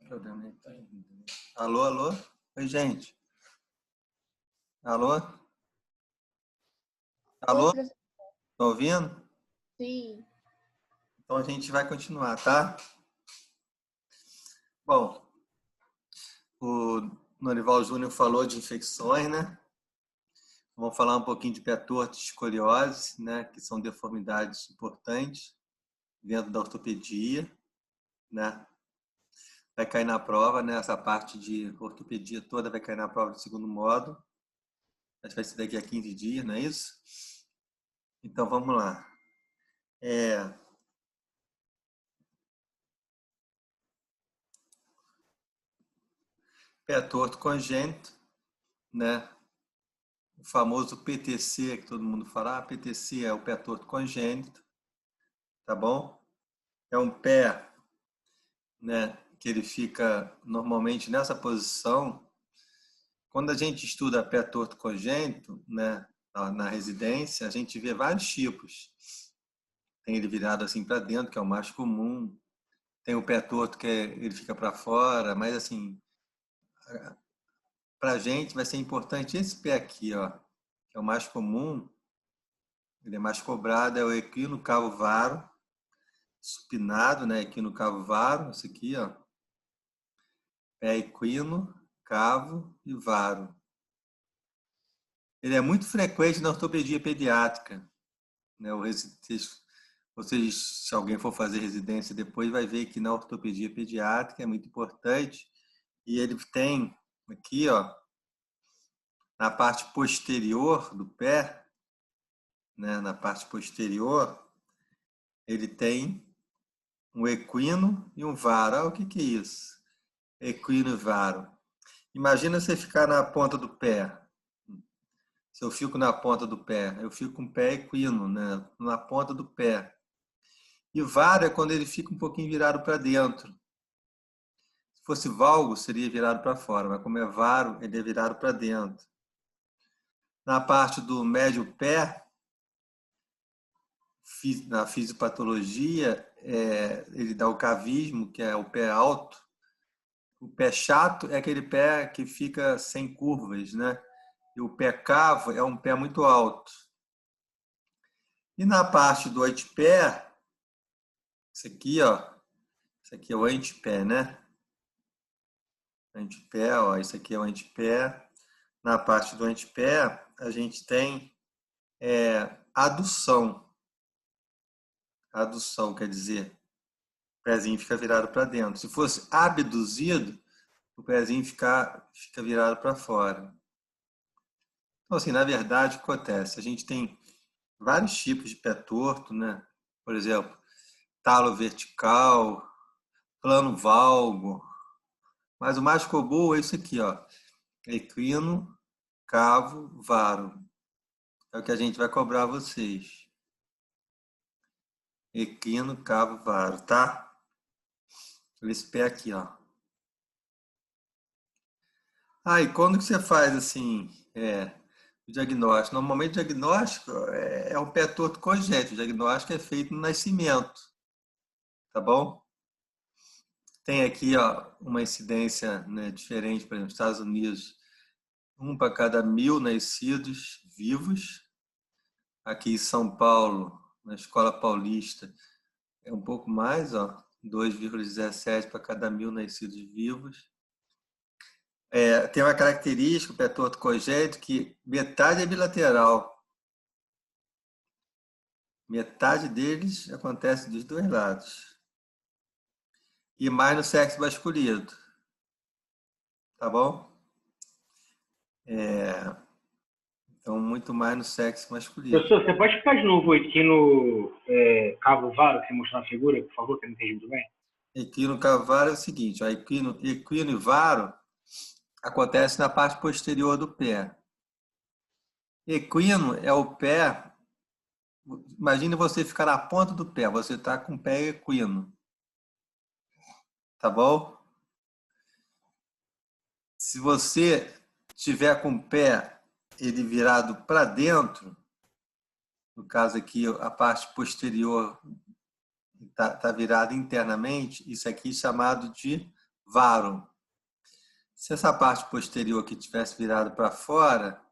Problema aí. Alô, alô? Oi, gente. Alô? Oi, Alô? professor. Tá ouvindo? Sim. Então a gente vai continuar, tá? Bom, o Norival Júnior falou de infecções, né? Vamos falar um pouquinho de pé torto e escoliose, né? Que são deformidades importantes dentro da ortopedia, né? Vai cair na prova, né? Essa parte de ortopedia toda vai cair na prova do segundo módulo. Acho que vai ser daqui a 15 dias, não é isso? Então vamos lá. Pé torto congênito, né? O famoso PTC, que todo mundo fala, PTC é o pé torto congênito, tá bom? É um pé, né, que ele fica normalmente nessa posição. Quando a gente estuda pé torto congênito, né, na residência, a gente vê vários tipos. Tem ele virado assim para dentro, que é o mais comum. Tem o pé torto que ele fica para fora, mas assim, para a gente vai ser importante esse pé aqui, ó, que é o mais comum. Ele é mais cobrado, é o equino cavo varo, supinado, né? Equino cavo varo, esse aqui, ó. Pé equino, cavo e varo. Ele é muito frequente na ortopedia pediátrica, né? Vocês, se alguém for fazer residência depois, vai ver que na ortopedia pediátrica é muito importante. E ele tem aqui, ó, na parte posterior do pé, né? Na parte posterior, ele tem um equino e um varo. Ah, o que que é isso? Equino e varo. Imagina você ficar na ponta do pé. Se eu fico na ponta do pé, eu fico com o pé equino, né? Na ponta do pé. E varo é quando ele fica um pouquinho virado para dentro. Se fosse valgo, seria virado para fora, mas como é varo, ele é virado para dentro. Na parte do médio pé, na fisiopatologia, ele dá o cavismo, que é o pé alto. O pé chato é aquele pé que fica sem curvas, né? E o pé cavo é um pé muito alto. E na parte do antepé, isso aqui, ó, isso aqui é o antepé, né? Antepé, ó, isso aqui é o antepé. Na parte do antepé, a gente tem adução. Adução quer dizer, o pezinho fica virado para dentro. Se fosse abduzido, o pezinho fica virado para fora. Então, assim, na verdade, o que acontece? A gente tem vários tipos de pé torto, né? Por exemplo, talo vertical, plano valgo. Mas o mais comum é isso aqui, ó. Equino, cavo, varo. É o que a gente vai cobrar a vocês. Equino, cavo, varo, tá? Esse pé aqui, ó. Ah, e quando que você faz assim, o diagnóstico? Normalmente o diagnóstico é um pé torto congênito. O diagnóstico é feito no nascimento, tá bom? Tem aqui, ó, uma incidência, né, diferente, por exemplo, nos Estados Unidos, 1 para cada 1.000 nascidos vivos. Aqui em São Paulo, na Escola Paulista, é um pouco mais, ó, 2,17 para cada 1.000 nascidos vivos. Tem uma característica, o pé torto congênito, que metade é bilateral. Metade deles acontece dos dois lados. E mais no sexo masculino. Tá bom? Então, muito mais no sexo masculino. Professor, você pode ficar de novo aqui no cabo varo, que você mostrou na figura, por favor, que eu não entendi muito bem? Equino cavalo é o seguinte, ó, equino e varo acontece na parte posterior do pé. Equino é o pé. Imagine você ficar na ponta do pé, você está com o pé equino. Tá bom? Se você tiver com o pé ele virado para dentro, no caso aqui a parte posterior está virada internamente, isso aqui é chamado de varo. Se essa parte posterior aqui tivesse virado para fora,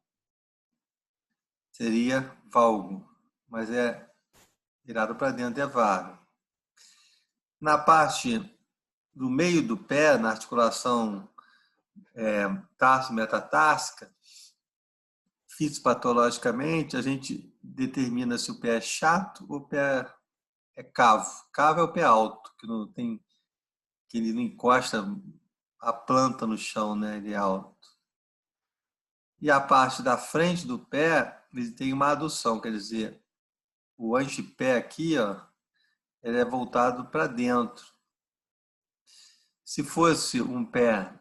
seria valgo, mas é virado para dentro, é varo. Na parte do meio do pé, na articulação tarso-metatarsica, fisiopatologicamente, a gente determina se o pé é chato ou o pé é cavo. Cavo é o pé alto, que ele não encosta a planta no chão, né? Ele é alto. E a parte da frente do pé, ele tem uma adução, quer dizer, o antepé aqui, ó, ele é voltado para dentro. Se fosse um pé,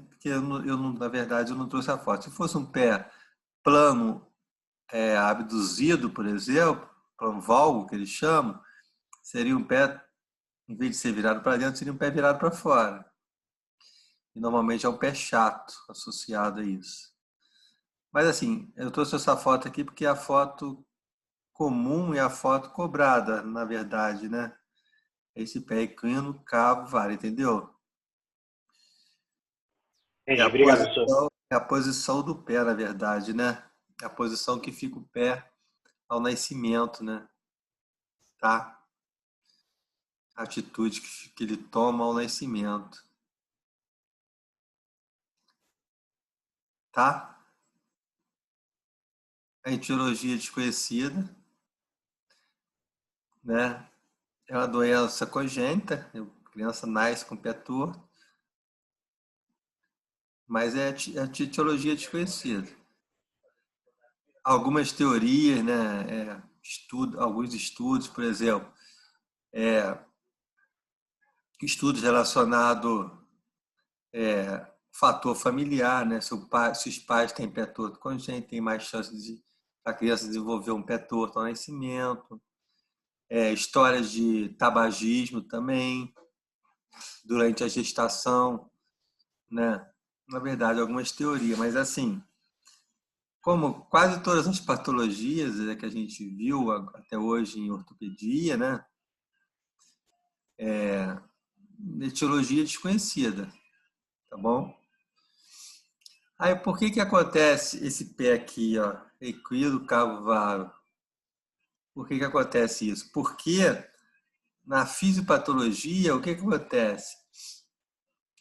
porque na verdade, eu não trouxe a foto. Se fosse um pé plano, abduzido, por exemplo, plano valgo, que eles chamam, seria um pé, em vez de ser virado para dentro, seria um pé virado para fora. E normalmente é um pé chato associado a isso. Mas assim, eu trouxe essa foto aqui porque é a foto comum e a foto cobrada, na verdade, né? Esse pé equino, cavo, vara, entendeu? Entendi. Obrigado, professor. É a posição do pé, na verdade, né? É a posição que fica o pé ao nascimento, né? Tá? A atitude que ele toma ao nascimento. Tá? A etiologia desconhecida, né? É uma doença congênita, a criança nasce com o pé torto, mas é a etiologia desconhecida. Algumas teorias, né? Alguns estudos, por exemplo, estudos relacionados fator familiar, né? Se os pais têm pé torto congênito, tem mais chance de a criança desenvolver um pé torto ao nascimento. Histórias de tabagismo também, durante a gestação, né? Na verdade, algumas teorias, mas assim, como quase todas as patologias que a gente viu até hoje em ortopedia, né? Etiologia desconhecida, tá bom? Aí, por que acontece esse pé aqui, ó, equino, cavo, varo? Por que acontece isso? Porque na fisiopatologia, o que acontece?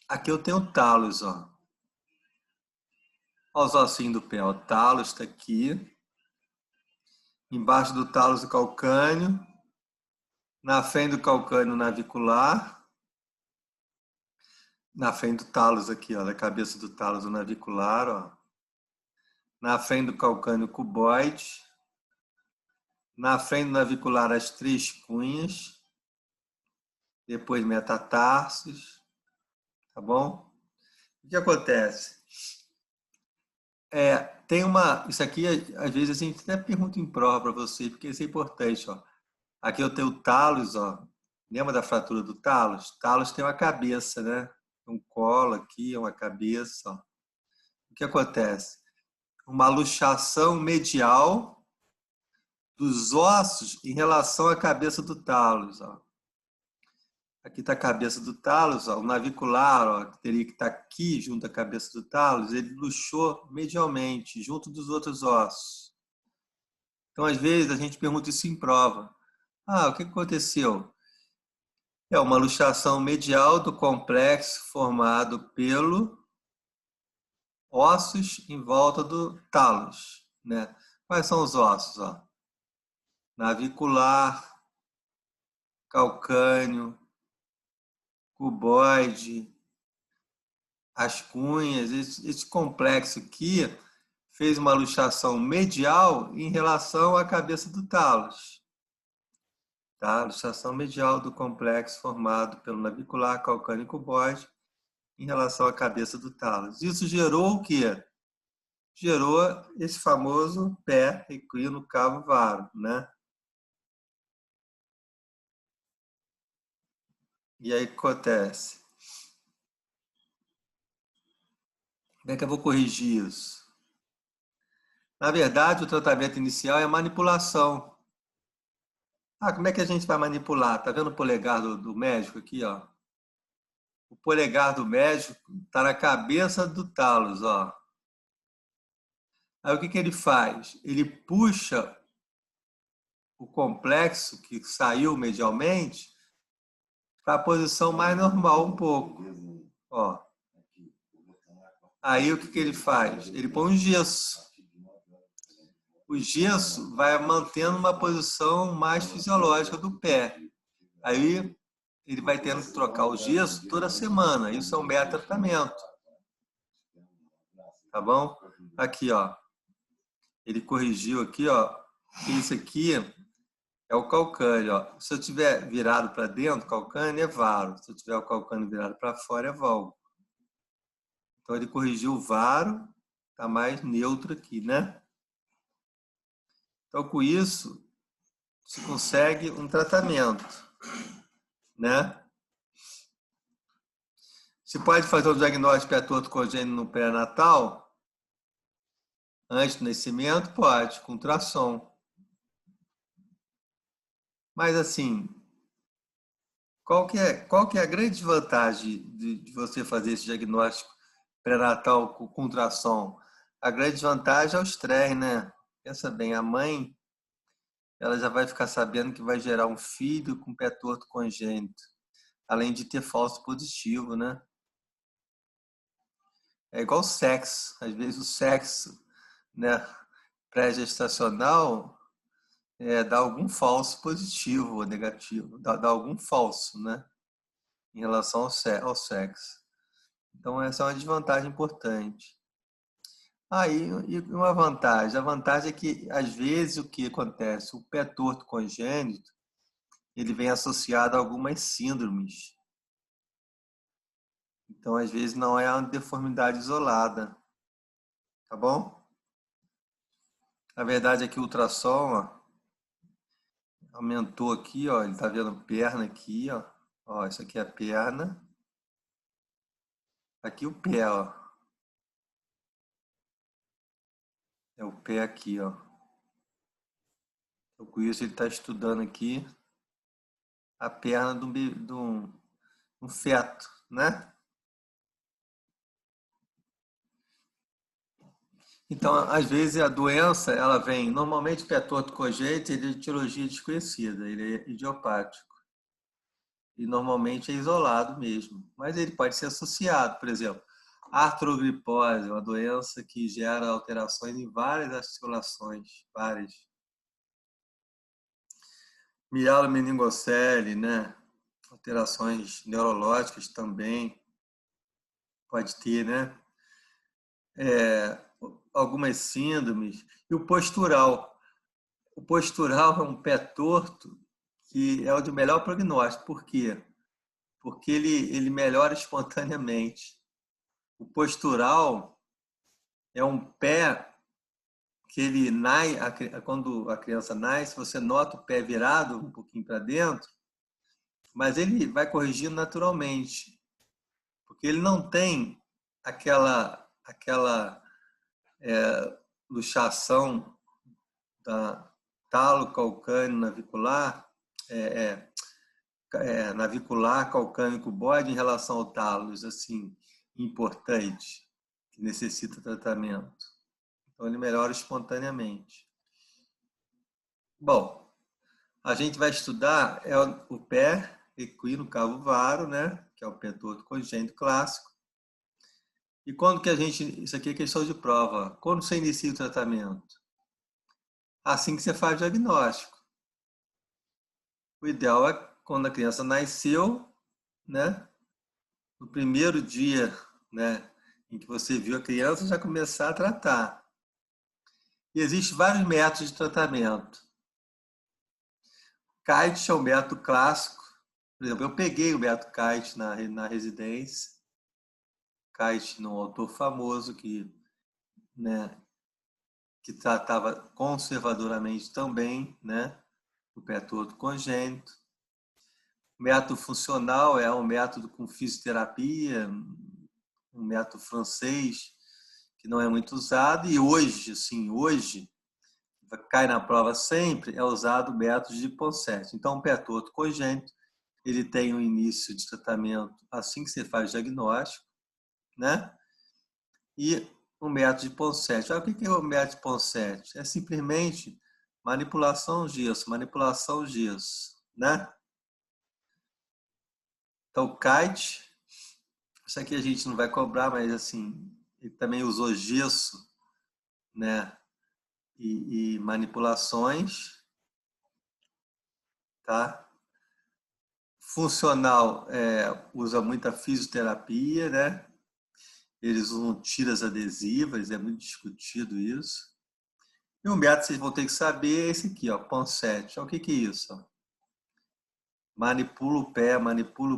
Aqui eu tenho o talos, ó. Olha os ossinhos do pé. O talos está aqui. Embaixo do talos o calcâneo. Na frente do calcâneo navicular. Na frente do talos aqui, ó, da cabeça do talos o navicular, ó. Na frente do calcâneo cuboide. Na frente do navicular as três cunhas. Depois metatarsos. Tá bom? O que acontece? Tem isso aqui, às vezes a gente até pergunta em prova para você, porque isso é importante, ó. Aqui eu tenho o talos, ó. Lembra da fratura do talos? Talos tem uma cabeça, né? Um colo aqui, uma cabeça, ó. O que acontece? Uma luxação medial dos ossos em relação à cabeça do talos, ó. Aqui está a cabeça do talos, ó, o navicular, ó, que teria que estar aqui junto à cabeça do talos, ele luxou medialmente, junto dos outros ossos. Então, às vezes, a gente pergunta isso em prova. O que aconteceu? É uma luxação medial do complexo formado pelo ossos em volta do talos, né? Quais são os ossos? Ó? Navicular, calcâneo, cuboide, as cunhas, esse complexo aqui fez uma luxação medial em relação à cabeça do talos. Tá? Luxação medial do complexo formado pelo navicular, calcâneo e cuboide em relação à cabeça do talos. Isso gerou o quê? Gerou esse famoso pé equino, cavo, varo, né? E aí o que acontece? Como é que eu vou corrigir isso? Na verdade, o tratamento inicial é manipulação. Como é que a gente vai manipular? Tá vendo o polegar do médico aqui, ó? O polegar do médico está na cabeça do talos, ó. Aí o que ele faz? Ele puxa o complexo que saiu medialmente para a posição mais normal um pouco, ó. Aí o que ele faz? Ele põe um gesso. O gesso vai mantendo uma posição mais fisiológica do pé. Aí ele vai tendo que trocar o gesso toda semana. Isso é um método de tratamento. Tá bom? Aqui, ó. Ele corrigiu aqui, ó. Isso aqui é o calcânio, ó. Se eu tiver virado para dentro, calcânio é varo. Se eu tiver o calcânio virado para fora, é valgo. Então ele corrigiu o varo, tá mais neutro aqui, né? Então com isso se consegue um tratamento, né? Se pode fazer o diagnóstico de pé torto congênito no pré-natal, antes do nascimento, pode, com ultrassom. Mas assim, qual que é a grande vantagem de você fazer esse diagnóstico pré-natal com ultrassom? A grande vantagem é o estresse, né? Pensa bem, a mãe, ela já vai ficar sabendo que vai gerar um filho com pé torto congênito, além de ter falso positivo, né? É igual sexo. Às vezes o sexo, né, pré-gestacional dá algum falso positivo ou negativo, dá algum falso, né, em relação ao sexo. Então essa é uma desvantagem importante. E uma vantagem. A vantagem é que, às vezes, o que acontece? O pé torto congênito, ele vem associado a algumas síndromes. Então, às vezes, não é uma deformidade isolada. Tá bom? A verdade é que o ultrassom, ó, aumentou aqui, ó. Ele tá vendo perna aqui, ó. Ó, isso aqui é a perna. Aqui o pé, ó. É o pé aqui, ó. Então, com isso, ele está estudando aqui a perna de um feto, né? Então, às vezes, a doença, ela vem... Normalmente, o pé torto congênito, ele é de etiologia desconhecida, ele é idiopático. E, normalmente, é isolado mesmo. Mas ele pode ser associado, por exemplo, artrogripose, uma doença que gera alterações em várias articulações, várias. Mialomeningocele, né? Alterações neurológicas também pode ter, né? Algumas síndromes. E o postural. O postural é um pé torto que é o de melhor prognóstico. Por quê? Porque ele melhora espontaneamente. O postural é um pé que ele quando a criança nasce, você nota o pé virado um pouquinho para dentro, mas ele vai corrigindo naturalmente, porque ele não tem aquela luxação da talo calcâneo navicular, navicular calcâneo cuboide em relação ao talos, assim, importante, que necessita tratamento. Então ele melhora espontaneamente. Bom, a gente vai estudar o pé equino cavo varo, né? Que é o pé torto congênito clássico. E quando que isso aqui é questão de prova, quando você inicia o tratamento? Assim que você faz o diagnóstico. O ideal é quando a criança nasceu, né? No primeiro dia, né, em que você viu a criança, já começar a tratar. E existem vários métodos de tratamento. Kite é o método clássico. Por exemplo, eu peguei o método Kite na residência. Kite, um autor famoso que, né, que tratava conservadoramente também, né, o pé torto congênito. O método funcional é um método com fisioterapia, um método francês que não é muito usado, e hoje cai na prova sempre, é usado o método de Ponseti. Então, o pé torto congênito ele tem um início de tratamento assim que você faz o diagnóstico, né? E o método de Ponseti. O que é o método de Ponseti? É simplesmente manipulação gesso, né? Então, o kite, isso aqui a gente não vai cobrar, mas assim, ele também usou gesso, né? E manipulações, tá? Funcional usa muita fisioterapia, né? Eles usam tiras adesivas, é muito discutido isso. E o método que vocês vão ter que saber é esse aqui, ó, Ponseti. O que é isso? Ó? Manipula o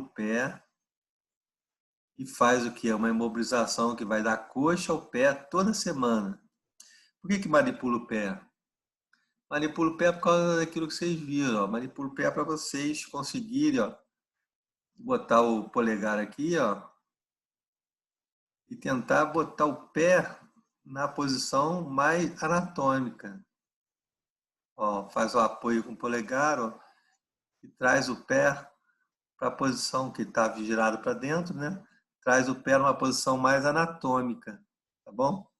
pé e faz o que? Uma imobilização que vai da coxa ao pé toda semana. Por que manipula o pé? Manipula o pé por causa daquilo que vocês viram. Ó. Manipula o pé para vocês conseguirem ó, botar o polegar aqui ó, e tentar botar o pé na posição mais anatômica. Ó, faz o apoio com o polegar ó, e traz o pé para a posição que está virado para dentro, né? Traz o pé numa posição mais anatômica, tá bom?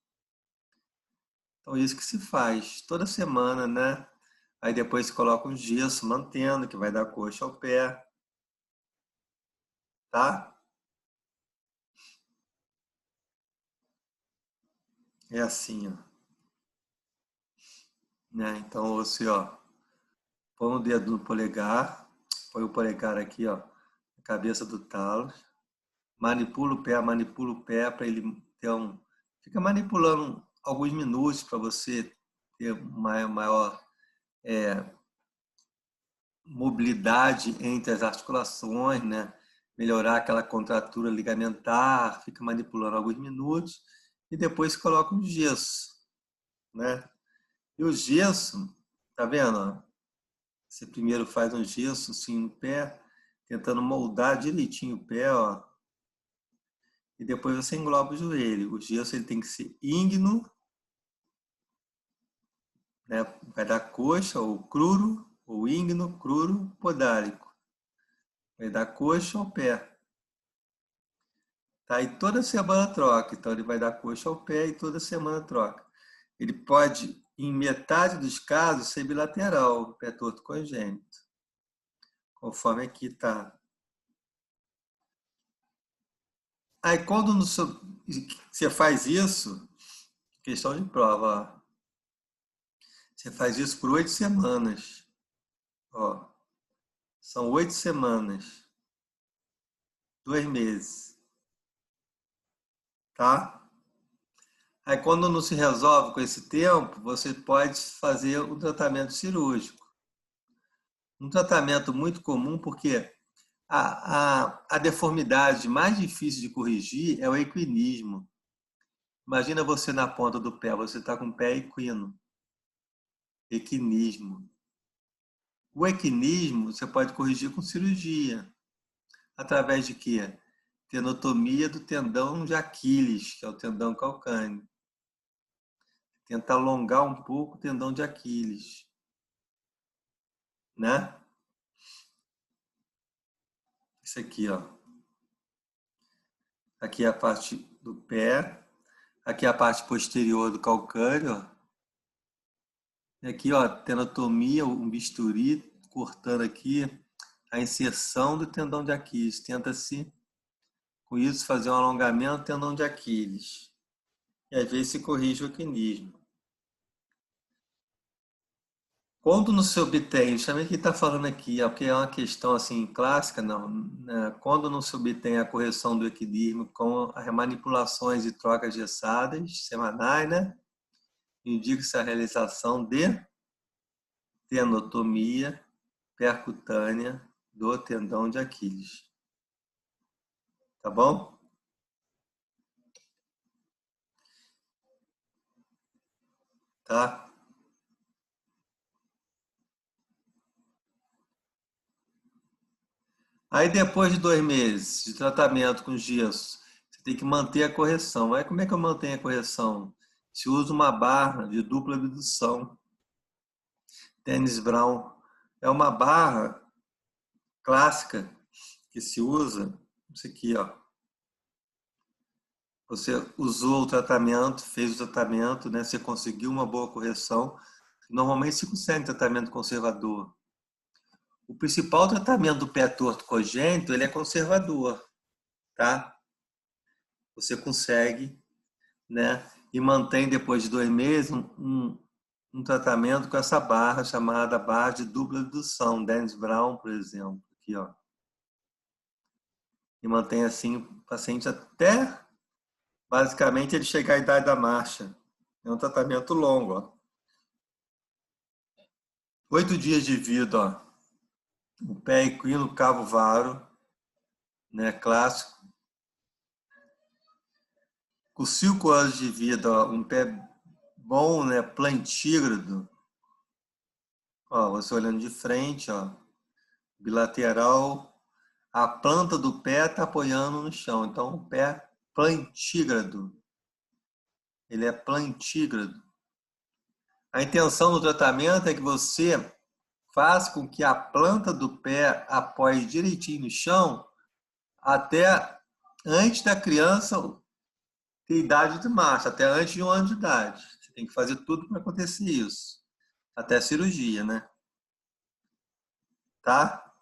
Então, isso que se faz toda semana, né? Aí depois se coloca um gesso mantendo, que vai dar coxa ao pé, tá? É assim, ó. Né? Então, você, ó, põe o dedo no polegar, põe o polegar aqui, ó, na cabeça do talo, manipula o pé para ele ter um... Fica manipulando alguns minutos para você ter uma maior mobilidade entre as articulações, né? Melhorar aquela contratura ligamentar, fica manipulando alguns minutos e depois coloca um gesso, né? E o gesso, tá vendo? Você primeiro faz um gesso assim no pé, tentando moldar direitinho o pé, ó. E depois você engloba o joelho. O gesso ele tem que ser íngnuo, né? Vai dar coxa ou cruro, ou íngnuo, cruro, podálico. Vai dar coxa ao pé. Tá? E toda semana troca. Então ele vai dar coxa ao pé e toda semana troca. Ele pode, em metade dos casos, ser bilateral, pé torto congênito. Conforme aqui está. Aí quando você faz isso, questão de prova, ó, você faz isso por 8 semanas. Ó, são 8 semanas, 2 meses. Tá? Aí quando não se resolve com esse tempo, você pode fazer o tratamento cirúrgico. Um tratamento muito comum, porque a deformidade mais difícil de corrigir é o equinismo. Imagina você na ponta do pé, você está com o pé equino. Equinismo. O equinismo você pode corrigir com cirurgia. Através de quê? Tenotomia do tendão de Aquiles, que é o tendão calcâneo. Tenta alongar um pouco o tendão de Aquiles. Né? Isso aqui, ó. Aqui é a parte do pé. Aqui é a parte posterior do calcâneo, ó. E aqui, ó, tenotomia, um bisturi cortando aqui a inserção do tendão de Aquiles. Tenta-se, com isso, fazer um alongamento do tendão de Aquiles. E às vezes se corrige o equinismo. Quando não se obtém, justamente o que está falando aqui, porque é uma questão assim clássica, não, né? Quando não se obtém a correção do equilíbrio com as manipulações e trocas gessadas semanais, né? Indica-se a realização de tenotomia percutânea do tendão de Aquiles. Tá bom? Tá? Aí depois de 2 meses de tratamento com gesso, você tem que manter a correção. Aí como é que eu mantenho a correção? Se usa uma barra de dupla abdução. Dennis Brown. É uma barra clássica que se usa, isso aqui, ó. Você usou o tratamento, fez o tratamento, né? Você conseguiu uma boa correção. Normalmente se consegue tratamento conservador. O principal tratamento do pé torto congênito, ele é conservador, tá? Você consegue, né? E mantém depois de 2 meses um tratamento com essa barra chamada barra de dupla indução, Dennis Brown, por exemplo, aqui, ó. E mantém assim o paciente até basicamente ele chegar à idade da marcha. É um tratamento longo, ó. 8 dias de vida, ó. O pé equino cavo varo, né, clássico. Com 5 anos de vida, ó, um pé bom, né, plantígrado. Ó, você olhando de frente, ó, bilateral, a planta do pé está apoiando no chão. Então, o pé plantígrado. Ele é plantígrado. A intenção do tratamento é que você faça com que a planta do pé apoie direitinho no chão até antes da criança ter idade de marcha, até antes de 1 ano de idade. Você tem que fazer tudo para acontecer isso. Até a cirurgia, né? Tá?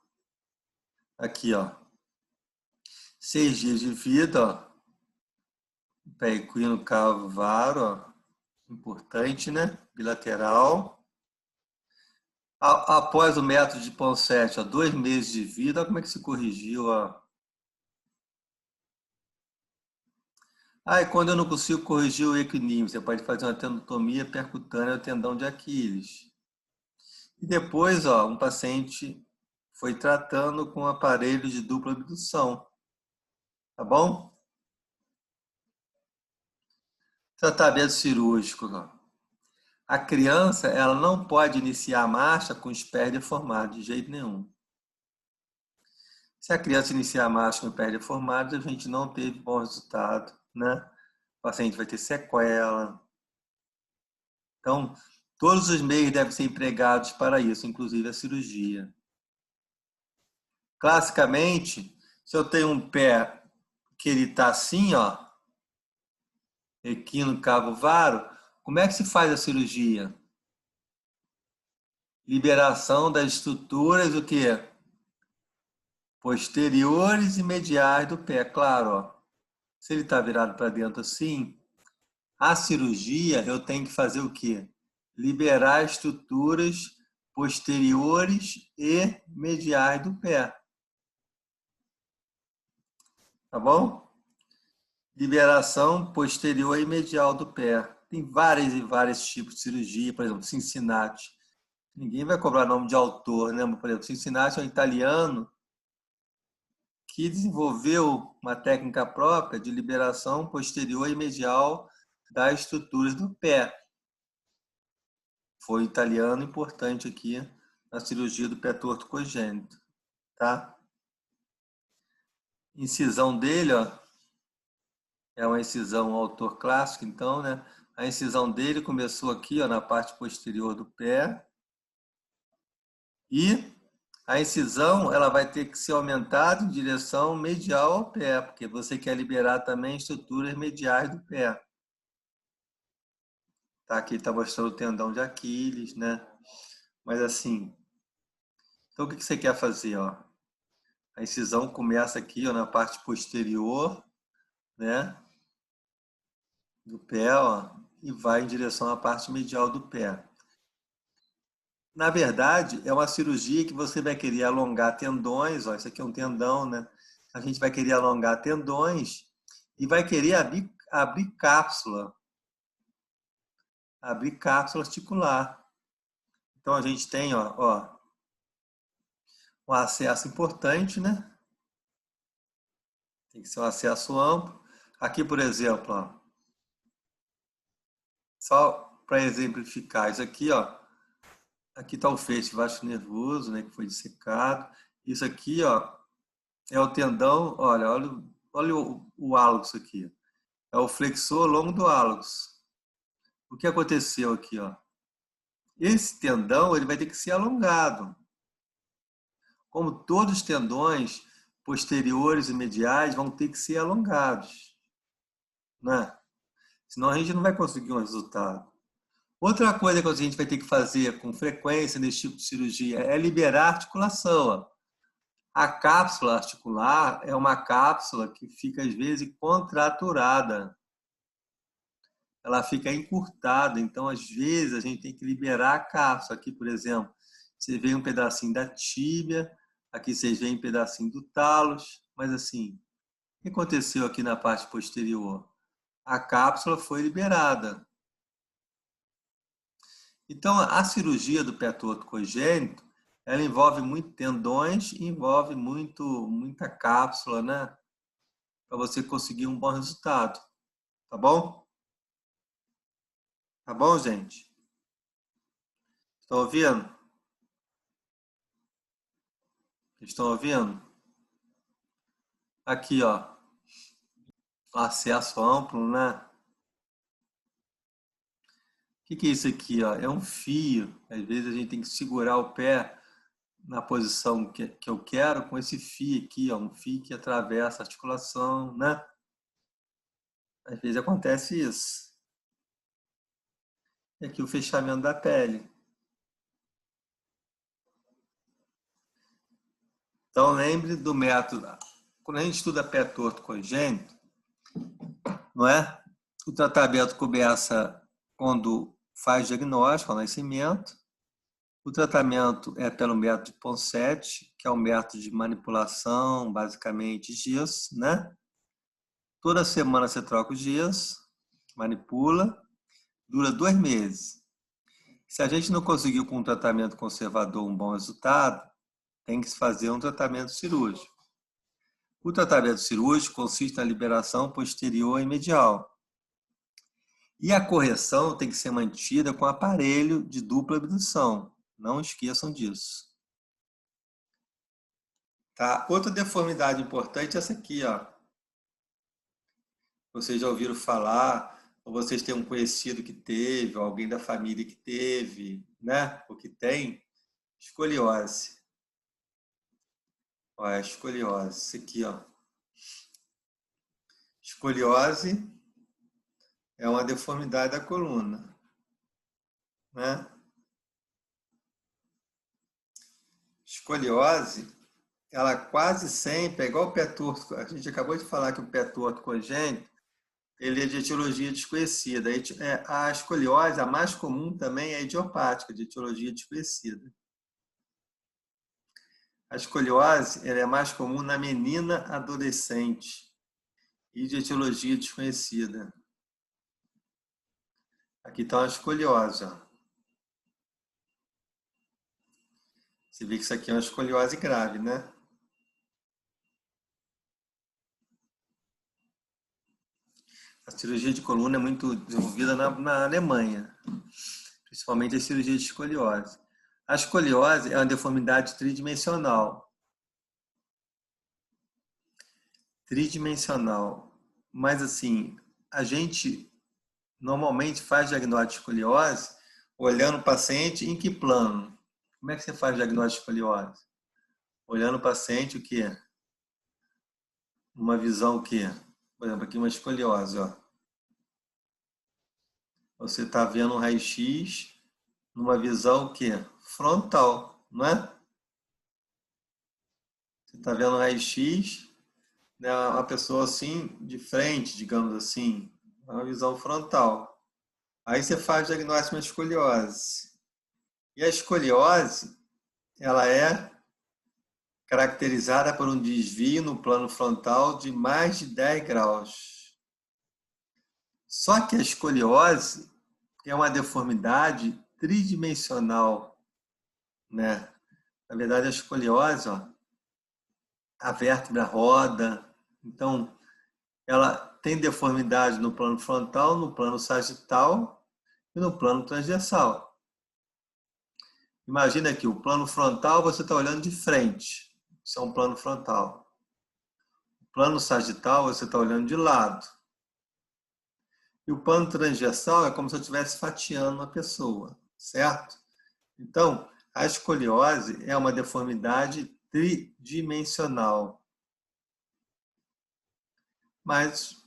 Aqui, ó. 6 dias de vida, ó. Pé equino cavo varo, ó. Importante, né? Bilateral. Após o método de Ponseti, ó, 2 meses de vida, olha como é que se corrigiu, ó. E quando eu não consigo corrigir o equilíbrio, você pode fazer uma tenotomia percutânea do tendão de Aquiles. E depois, ó, um paciente foi tratando com aparelho de dupla abdução. Tá bom? Tratamento cirúrgico, ó. A criança, ela não pode iniciar a marcha com os pés deformados, de jeito nenhum. Se a criança iniciar a marcha com os pés deformados, a gente não teve bom resultado, né? O paciente vai ter sequela. Então, todos os meios devem ser empregados para isso, inclusive a cirurgia. Classicamente, se eu tenho um pé que ele está assim, ó, equino, cavo, varo, como é que se faz a cirurgia? Liberação das estruturas, o quê? Posteriores e mediais do pé, claro, ó. Se ele está virado para dentro assim, a cirurgia eu tenho que fazer o quê? Liberar estruturas posteriores e mediais do pé. Tá bom? Liberação posterior e medial do pé. Tem vários e vários tipos de cirurgia, por exemplo, Cincinnati. Ninguém vai cobrar nome de autor, né? Por exemplo, Cincinnati é um italiano que desenvolveu uma técnica própria de liberação posterior e medial das estruturas do pé. Foi um italiano importante aqui na cirurgia do pé torto congênito, tá? Incisão dele, ó, é uma incisão autor clássico, então, né? A incisão dele começou aqui, ó, na parte posterior do pé. E a incisão, ela vai ter que ser aumentada em direção medial ao pé, porque você quer liberar também estruturas mediais do pé. Tá, aqui está mostrando o tendão de Aquiles, né? Mas assim, então o que você quer fazer, ó? A incisão começa aqui, ó, na parte posterior, né? Do pé, ó, e vai em direção à parte medial do pé. Na verdade, é uma cirurgia que você vai querer alongar tendões, ó, isso aqui é um tendão, né? A gente vai querer alongar tendões e vai querer abrir cápsula articular. Então a gente tem, ó, um acesso importante, né? Tem que ser um acesso amplo. Aqui, por exemplo, ó, só para exemplificar isso aqui, ó, aqui está o feixe vasto nervoso, né, que foi dissecado. Isso aqui, ó, é o tendão, olha o hálux aqui. É o flexor longo do hálux. O que aconteceu aqui, ó? Esse tendão, ele vai ter que ser alongado. como todos os tendões posteriores e mediais vão ter que ser alongados, né? Senão a gente não vai conseguir um resultado. Outra coisa que a gente vai ter que fazer com frequência nesse tipo de cirurgia é liberar a articulação. Ó. A cápsula articular é uma cápsula que fica, às vezes, contraturada. Ela fica encurtada, então, às vezes, a gente tem que liberar a cápsula. Aqui, por exemplo, você vê um pedacinho da tíbia, aqui vocês veem um pedacinho do talos, mas assim, o que aconteceu aqui na parte posterior? A cápsula foi liberada. Então, a cirurgia do pé torto congênito, ela envolve muito tendões e envolve muita cápsula, né? Para você conseguir um bom resultado. Tá bom? Tá bom, gente? Estão ouvindo? Estão ouvindo? Aqui, ó. Acesso amplo, né? O que é isso aqui, ó? É um fio. Às vezes a gente tem que segurar o pé na posição que eu quero com esse fio aqui, ó, um fio que atravessa a articulação, né? Às vezes acontece isso. E aqui o fechamento da pele. Então lembre do método. Quando a gente estuda pé torto congênito, não é? O tratamento começa quando faz diagnóstico ao nascimento. O tratamento é pelo método de Ponseti, que é um método de manipulação, basicamente, gesso, né? Toda semana você troca o gesso, manipula, dura 2 meses. Se a gente não conseguiu com um tratamento conservador um bom resultado, tem que se fazer um tratamento cirúrgico. O tratamento cirúrgico consiste na liberação posterior e medial. E a correção tem que ser mantida com aparelho de dupla abdução. Não esqueçam disso. Tá? Outra deformidade importante é essa aqui, ó. Vocês já ouviram falar, ou vocês têm um conhecido que teve, ou alguém da família que teve, né? Ou que tem, escoliose. Ó, é escoliose. Isso aqui, ó. Escoliose é uma deformidade da coluna, né? Escoliose, ela quase sempre é igual o pé torto. A gente acabou de falar que o pé torto congênito, ele é de etiologia desconhecida. A escoliose, a mais comum também é idiopática, de etiologia desconhecida. A escoliose ela é mais comum na menina adolescente e de etiologia desconhecida. Aqui está uma escoliose, ó. Você vê que isso aqui é uma escoliose grave, né? A cirurgia de coluna é muito desenvolvida na Alemanha, principalmente a cirurgia de escoliose. A escoliose é uma deformidade tridimensional. Tridimensional. Mas, assim, a gente normalmente faz diagnóstico de escoliose olhando o paciente em que plano? Como é que você faz diagnóstico de escoliose? Olhando o paciente o quê? Uma visão o quê? Por exemplo, aqui uma escoliose, ó. Você está vendo um raio-x numa visão o quê? Frontal, não é? Você está vendo um raio-x, né? Uma pessoa assim, de frente, digamos assim, uma visão frontal. Aí você faz diagnóstico de escoliose. E a escoliose, ela é caracterizada por um desvio no plano frontal de mais de 10 graus. Só que a escoliose é uma deformidade tridimensional, né? Na verdade, a escoliose, ó, a vértebra roda, então ela tem deformidade no plano frontal, no plano sagital e no plano transversal. Imagina aqui, o plano frontal você está olhando de frente, isso é um plano frontal. O plano sagital você está olhando de lado. E o plano transversal é como se eu estivesse fatiando uma pessoa, certo? Então, a escoliose é uma deformidade tridimensional. Mas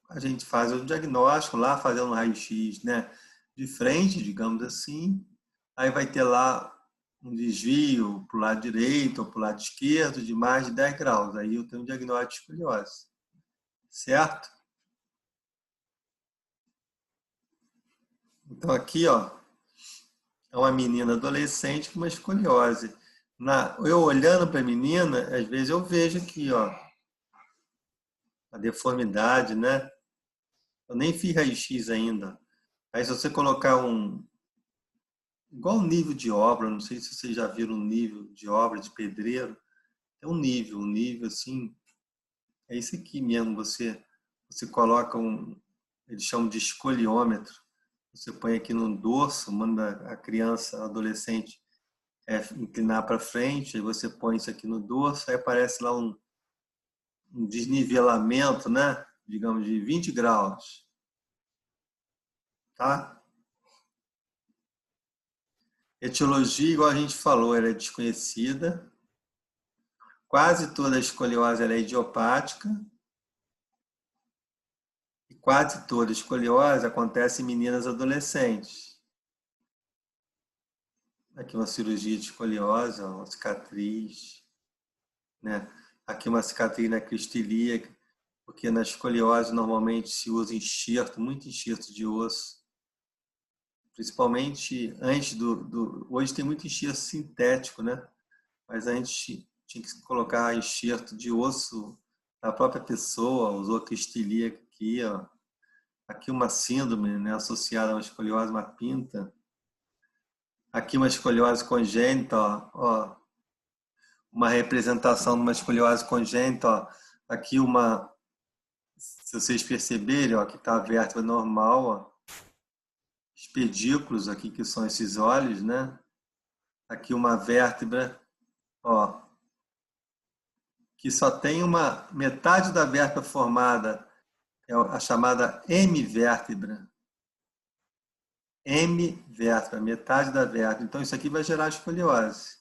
a gente faz o diagnóstico lá, fazendo um raio-x, né, de frente, digamos assim. Aí vai ter lá um desvio para o lado direito ou para o lado esquerdo de mais de 10 graus. Aí eu tenho um diagnóstico de escoliose. Certo? Então aqui, ó, é uma menina adolescente com uma escoliose. Eu olhando para a menina, às vezes eu vejo aqui, ó, a deformidade, né? Eu nem fiz raio-x ainda. Aí se você colocar igual um nível de obra, não sei se vocês já viram um nível de obra de pedreiro, é um nível assim, é isso aqui mesmo, você coloca eles chamam de escoliômetro, você põe aqui no dorso, manda a criança, adolescente, inclinar para frente, aí você põe isso aqui no dorso, aí aparece lá um desnivelamento, né? Digamos, de 20 graus. Tá? Etiologia, igual a gente falou, ela é desconhecida. Quase toda a escoliose ela é idiopática. E quase toda a escoliose acontece em meninas adolescentes. Aqui uma cirurgia de escoliose, uma cicatriz, né? Aqui uma cicatriz na crista ilíaca, porque na escoliose normalmente se usa enxerto, muito enxerto de osso, principalmente antes hoje tem muito enxerto sintético, né? Mas antes tinha que colocar enxerto de osso da própria pessoa, usou crista ilíaca aqui, ó. Aqui uma síndrome, né, associada a uma escoliose, uma pinta. Aqui uma escoliose congênita, ó, uma representação de uma escoliose congênita, ó. Aqui se vocês perceberem, ó, aqui está a vértebra normal, ó. Os pedículos aqui que são esses olhos, né? Aqui uma vértebra, ó, que só tem uma metade da vértebra formada, é a chamada hemivértebra. Hemivértebra, metade da vértebra. Então isso aqui vai gerar escoliose.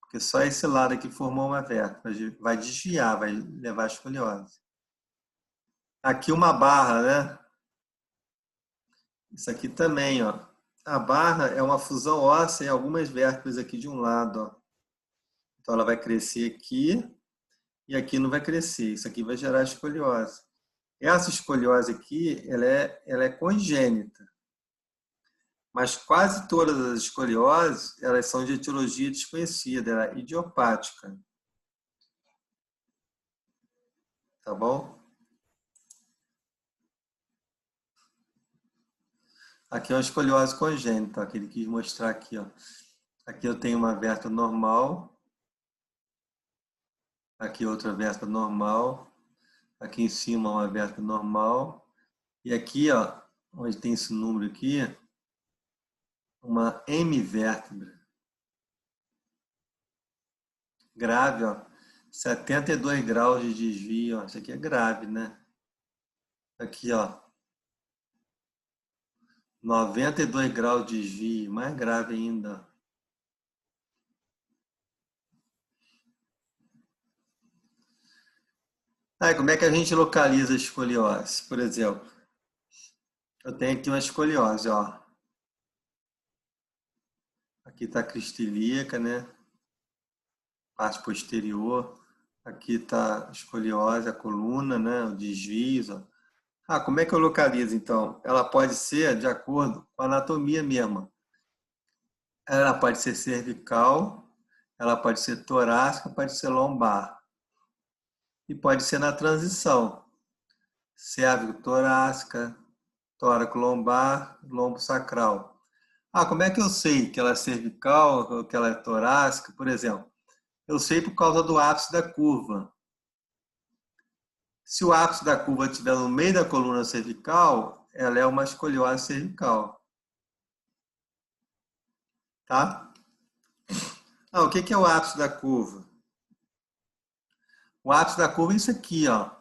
Porque só esse lado aqui formou uma vértebra, vai desviar, vai levar a escoliose. Aqui uma barra, né? Isso aqui também, ó. A barra é uma fusão óssea em algumas vértebras aqui de um lado, ó. Então ela vai crescer aqui e aqui não vai crescer. Isso aqui vai gerar escoliose. Essa escoliose aqui, ela é congênita. Mas quase todas as escolioses, elas são de etiologia desconhecida, ela é idiopática. Tá bom? Aqui é uma escoliose congênita, que ele quis mostrar aqui, ó. Aqui eu tenho uma vértebra normal. Aqui outra vértebra normal. Aqui em cima uma vértebra normal. E aqui, ó, onde tem esse número aqui, uma hemivértebra. Grave, ó. 72 graus de desvio, ó. Isso aqui é grave, né? Aqui, ó. 92 graus de desvio, mais grave ainda. Aí, como é que a gente localiza a escoliose? Por exemplo, eu tenho aqui uma escoliose, ó. Aqui está a crista ilíaca, né? Parte posterior. Aqui está a escoliose, a coluna, né? O desvio, ó. Ah, como é que eu localizo, então? Ela pode ser de acordo com a anatomia mesma. Ela pode ser cervical, ela pode ser torácica, pode ser lombar. E pode ser na transição. Cérvico-torácica, tóraco-lombar, lombo-sacral. Ah, como é que eu sei que ela é cervical, que ela é torácica, por exemplo? Eu sei por causa do ápice da curva. Se o ápice da curva estiver no meio da coluna cervical, ela é uma escoliose cervical. Tá? Ah, o que é o ápice da curva? O ápice da curva é isso aqui, ó.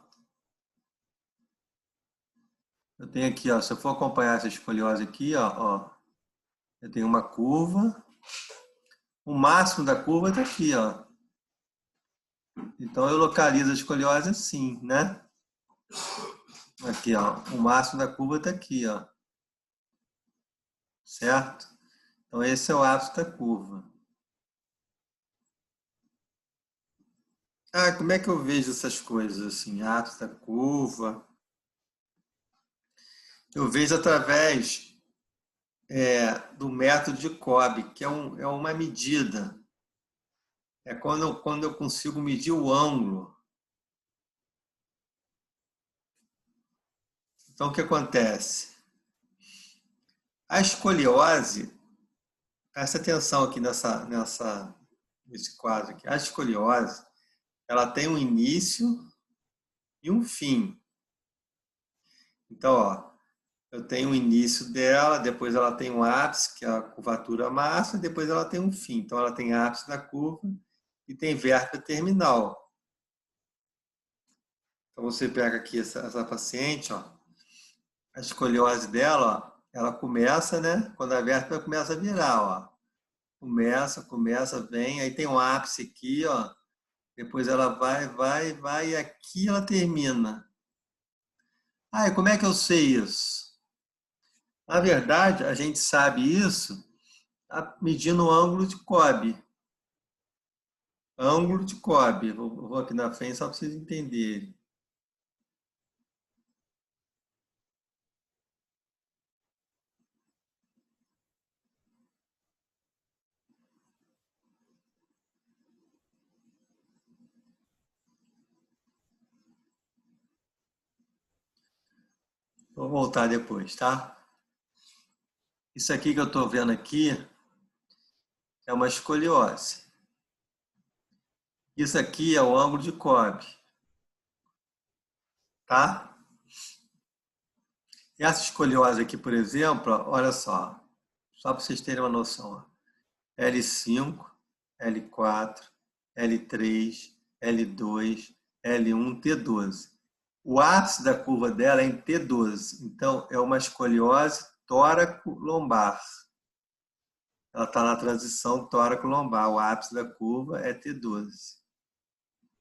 Eu tenho aqui, ó, se eu for acompanhar essa escoliose aqui, ó, eu tenho uma curva. O máximo da curva está aqui, ó. Então, eu localizo a escoliose assim, né? Aqui, ó. O máximo da curva está aqui, ó. Certo? Então, esse é o ápice da curva. Ah, como é que eu vejo essas coisas assim? Ápice da curva. Eu vejo através do método de Cobb, que é uma medida. É quando eu consigo medir o ângulo. Então, o que acontece? A escoliose, presta atenção aqui nesse quadro aqui. A escoliose, ela tem um início e um fim. Então, ó, eu tenho o início dela, depois ela tem um ápice, que é a curvatura máxima, e depois ela tem um fim. Então, ela tem ápice da curva e tem vértice terminal. Então, você pega aqui essa paciente, ó, a escoliose dela, ó, ela começa, né? Quando a vértebra começa a virar, ó. Começa, vem, aí tem um ápice aqui, ó. Depois ela vai, e aqui ela termina. Ah, e como é que eu sei isso? Na verdade, a gente sabe isso medindo o ângulo de Cobb. Ângulo de Cobb. Vou aqui na frente só para vocês entenderem. Vou voltar depois, tá? Isso aqui que eu estou vendo aqui é uma escoliose. Isso aqui é o ângulo de Cobb, tá? Essa escoliose aqui, por exemplo, olha só para vocês terem uma noção. Ó. L5, L4, L3, L2, L1, T12. O ápice da curva dela é em T12. Então, é uma escoliose tóraco-lombar. Ela está na transição tóraco-lombar. O ápice da curva é T12.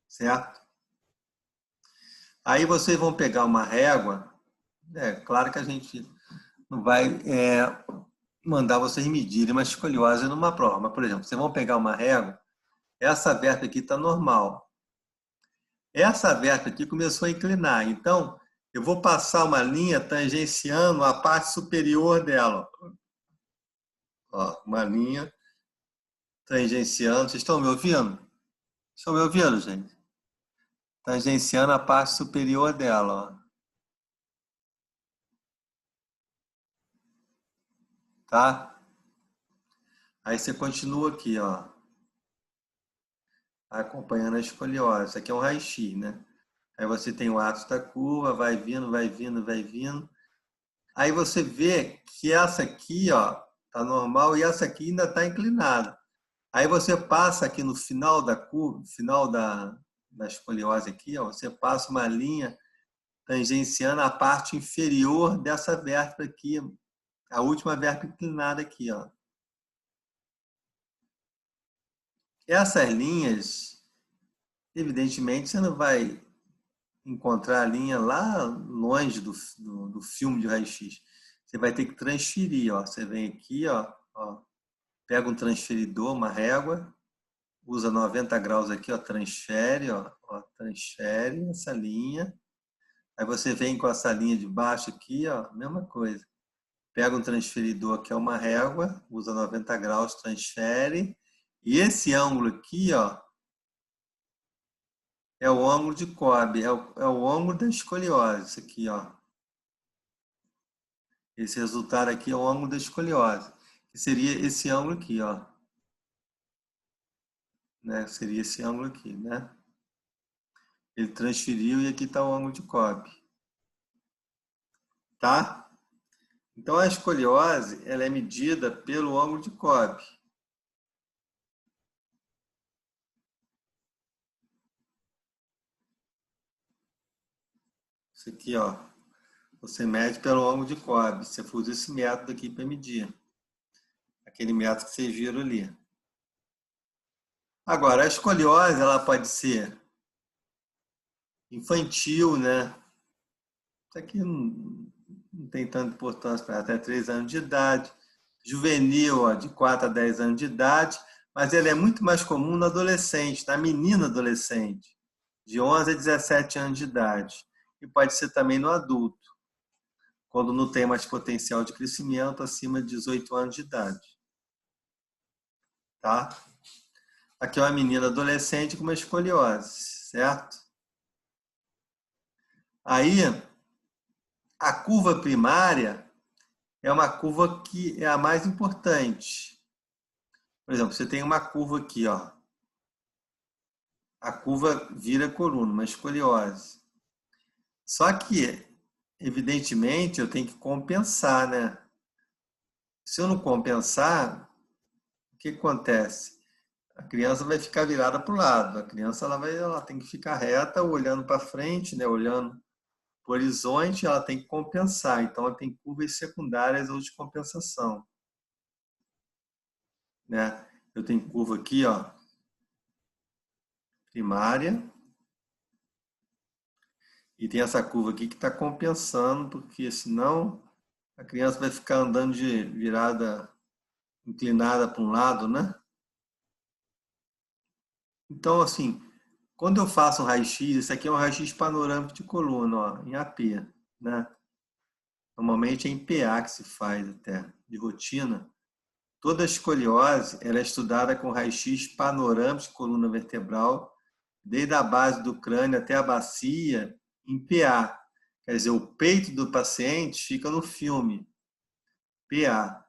Certo? Aí vocês vão pegar uma régua. Claro que a gente não vai mandar vocês medirem uma escoliose numa prova. Mas, por exemplo, vocês vão pegar uma régua. Essa vértebra aqui está normal. Essa vértebra aqui começou a inclinar. Então, eu vou passar uma linha tangenciando a parte superior dela. Ó, uma linha tangenciando. Vocês estão me ouvindo? Estão me ouvindo, gente? Tangenciando a parte superior dela. Ó. Tá? Aí você continua aqui, ó. Acompanhando a escoliose. Isso aqui é um raio-x, né? Aí você tem o ápice da curva, vai vindo, vai vindo, vai vindo. Aí você vê que essa aqui, ó, tá normal e essa aqui ainda está inclinada. Aí você passa aqui no final da curva, final da escoliose aqui, ó, você passa uma linha tangenciando a parte inferior dessa vértebra aqui, a última vértebra inclinada aqui, ó. Essas linhas, evidentemente, você não vai encontrar a linha lá longe do filme de raio-x. Você vai ter que transferir, ó. Você vem aqui, ó, pega um transferidor, uma régua, usa 90 graus aqui, ó, transfere essa linha. Aí você vem com essa linha de baixo aqui, ó, mesma coisa. Pega um transferidor que é uma régua, usa 90 graus, transfere. E esse ângulo aqui, ó, é o ângulo de Cobb, é o ângulo da escoliose, isso aqui, ó. Esse resultado aqui é o ângulo da escoliose, que seria esse ângulo aqui, ó. Né? Seria esse ângulo aqui, né? Ele transferiu e aqui está o ângulo de Cobb. Tá? Então, a escoliose ela é medida pelo ângulo de Cobb. Isso aqui, ó. Você mede pelo ângulo de Cobb. Você usa esse método aqui para medir. Aquele método que vocês viram ali. Agora, a escoliose ela pode ser Infantil, né? Isso aqui não tem tanta importância para até 3 anos de idade. Juvenil, ó, de 4 a 10 anos de idade, mas ele é muito mais comum no adolescente, na menina adolescente, de 11 a 17 anos de idade. E pode ser também no adulto, quando não tem mais potencial de crescimento acima de 18 anos de idade. Tá? Aqui é uma menina adolescente com uma escoliose, certo? Aí, a curva primária é uma curva que é a mais importante. Por exemplo, você tem uma curva aqui, ó. A curva vira coluna, uma escoliose. Só que, evidentemente, eu tenho que compensar, né? Se eu não compensar, o que acontece? A criança vai ficar virada para o lado. A criança ela tem que ficar reta, olhando para frente, né? Olhando para o horizonte, ela tem que compensar. Então, ela tem curvas secundárias ou de compensação, né? Eu tenho curva aqui, ó, primária, e tem essa curva aqui que está compensando, porque senão a criança vai ficar andando de virada inclinada para um lado, né? Então, assim, quando eu faço um raio-x, esse aqui é um raio-x panorâmico de coluna, ó, em AP, né? Normalmente é em PA que se faz até, de rotina. Toda escoliose ela é estudada com raio-x panorâmico de coluna vertebral, desde a base do crânio até a bacia, em PA. Quer dizer, o peito do paciente fica no filme, PA.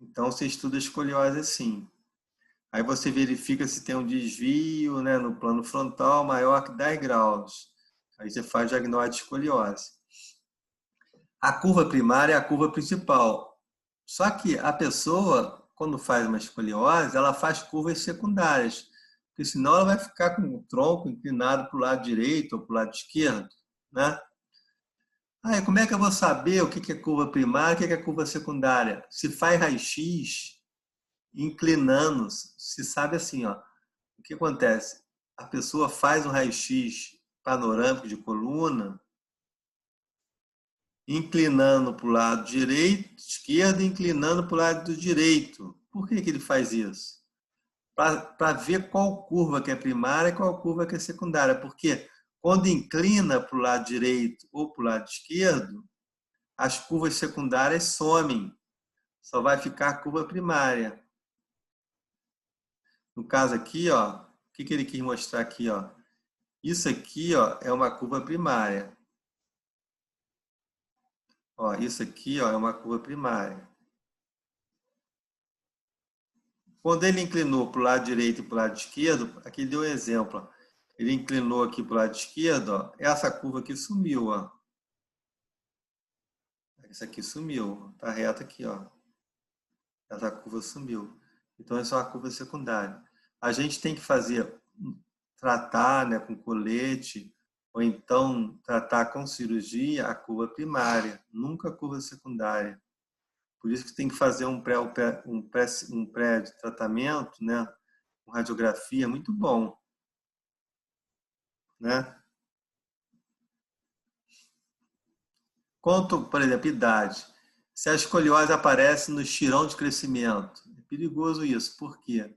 Então, você estuda a escoliose assim. Aí você verifica se tem um desvio, né, no plano frontal maior que 10 graus. Aí você faz diagnóstico de escoliose. A curva primária é a curva principal. Só que a pessoa, quando faz uma escoliose, ela faz curvas secundárias, porque senão ela vai ficar com o tronco inclinado para o lado direito ou para o lado esquerdo, né? Aí, como é que eu vou saber o que é curva primária e o que é curva secundária? Se faz raio-x inclinando, se sabe assim, ó, o que acontece? A pessoa faz um raio-x panorâmico de coluna, inclinando para o lado direito, esquerdo, inclinando para o lado do direito. Por que ele faz isso? Para ver qual curva que é primária e qual curva que é secundária. Porque quando inclina para o lado direito ou para o lado esquerdo, as curvas secundárias somem. Só vai ficar a curva primária. No caso aqui, ó, o que ele quis mostrar aqui, ó? Isso aqui, ó, é uma curva primária. Ó, isso aqui, ó, é uma curva primária. Quando ele inclinou para o lado direito e para o lado esquerdo, aqui deu um exemplo. Ó. Ele inclinou aqui para o lado esquerdo, ó, essa curva aqui sumiu. Ó. Essa aqui sumiu. Está reta aqui. Ó. Essa curva sumiu. Então, essa é uma curva secundária. A gente tem que tratar, né, com colete, ou então tratar com cirurgia a curva primária, nunca a curva secundária. Por isso que tem que fazer um pré-tratamento, né? Com radiografia, muito bom. Né? Quanto, por exemplo, idade. Se a escoliose aparece no estirão de crescimento, é perigoso isso. Por quê?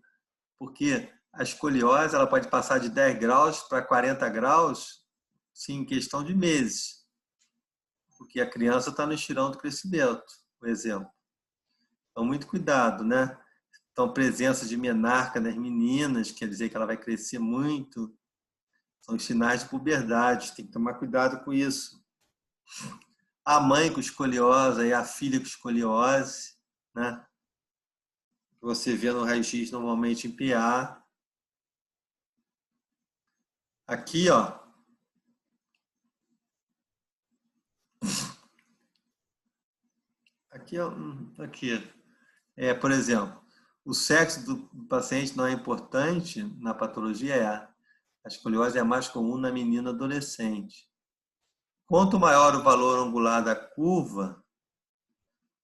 Porque a escoliose ela pode passar de 10 graus para 40 graus sim, em questão de meses. Porque a criança está no estirão do crescimento, por exemplo. Então, muito cuidado, né? Então, presença de menarca nas meninas, quer dizer que ela vai crescer muito. São os sinais de puberdade, tem que tomar cuidado com isso. A mãe com escoliose e a filha com escoliose, né? Você vê no raio-x normalmente em PA. Aqui, ó. Aqui, ó. Aqui. Por exemplo, o sexo do paciente não é importante na patologia, A escoliose é mais comum na menina adolescente. Quanto maior o valor angular da curva,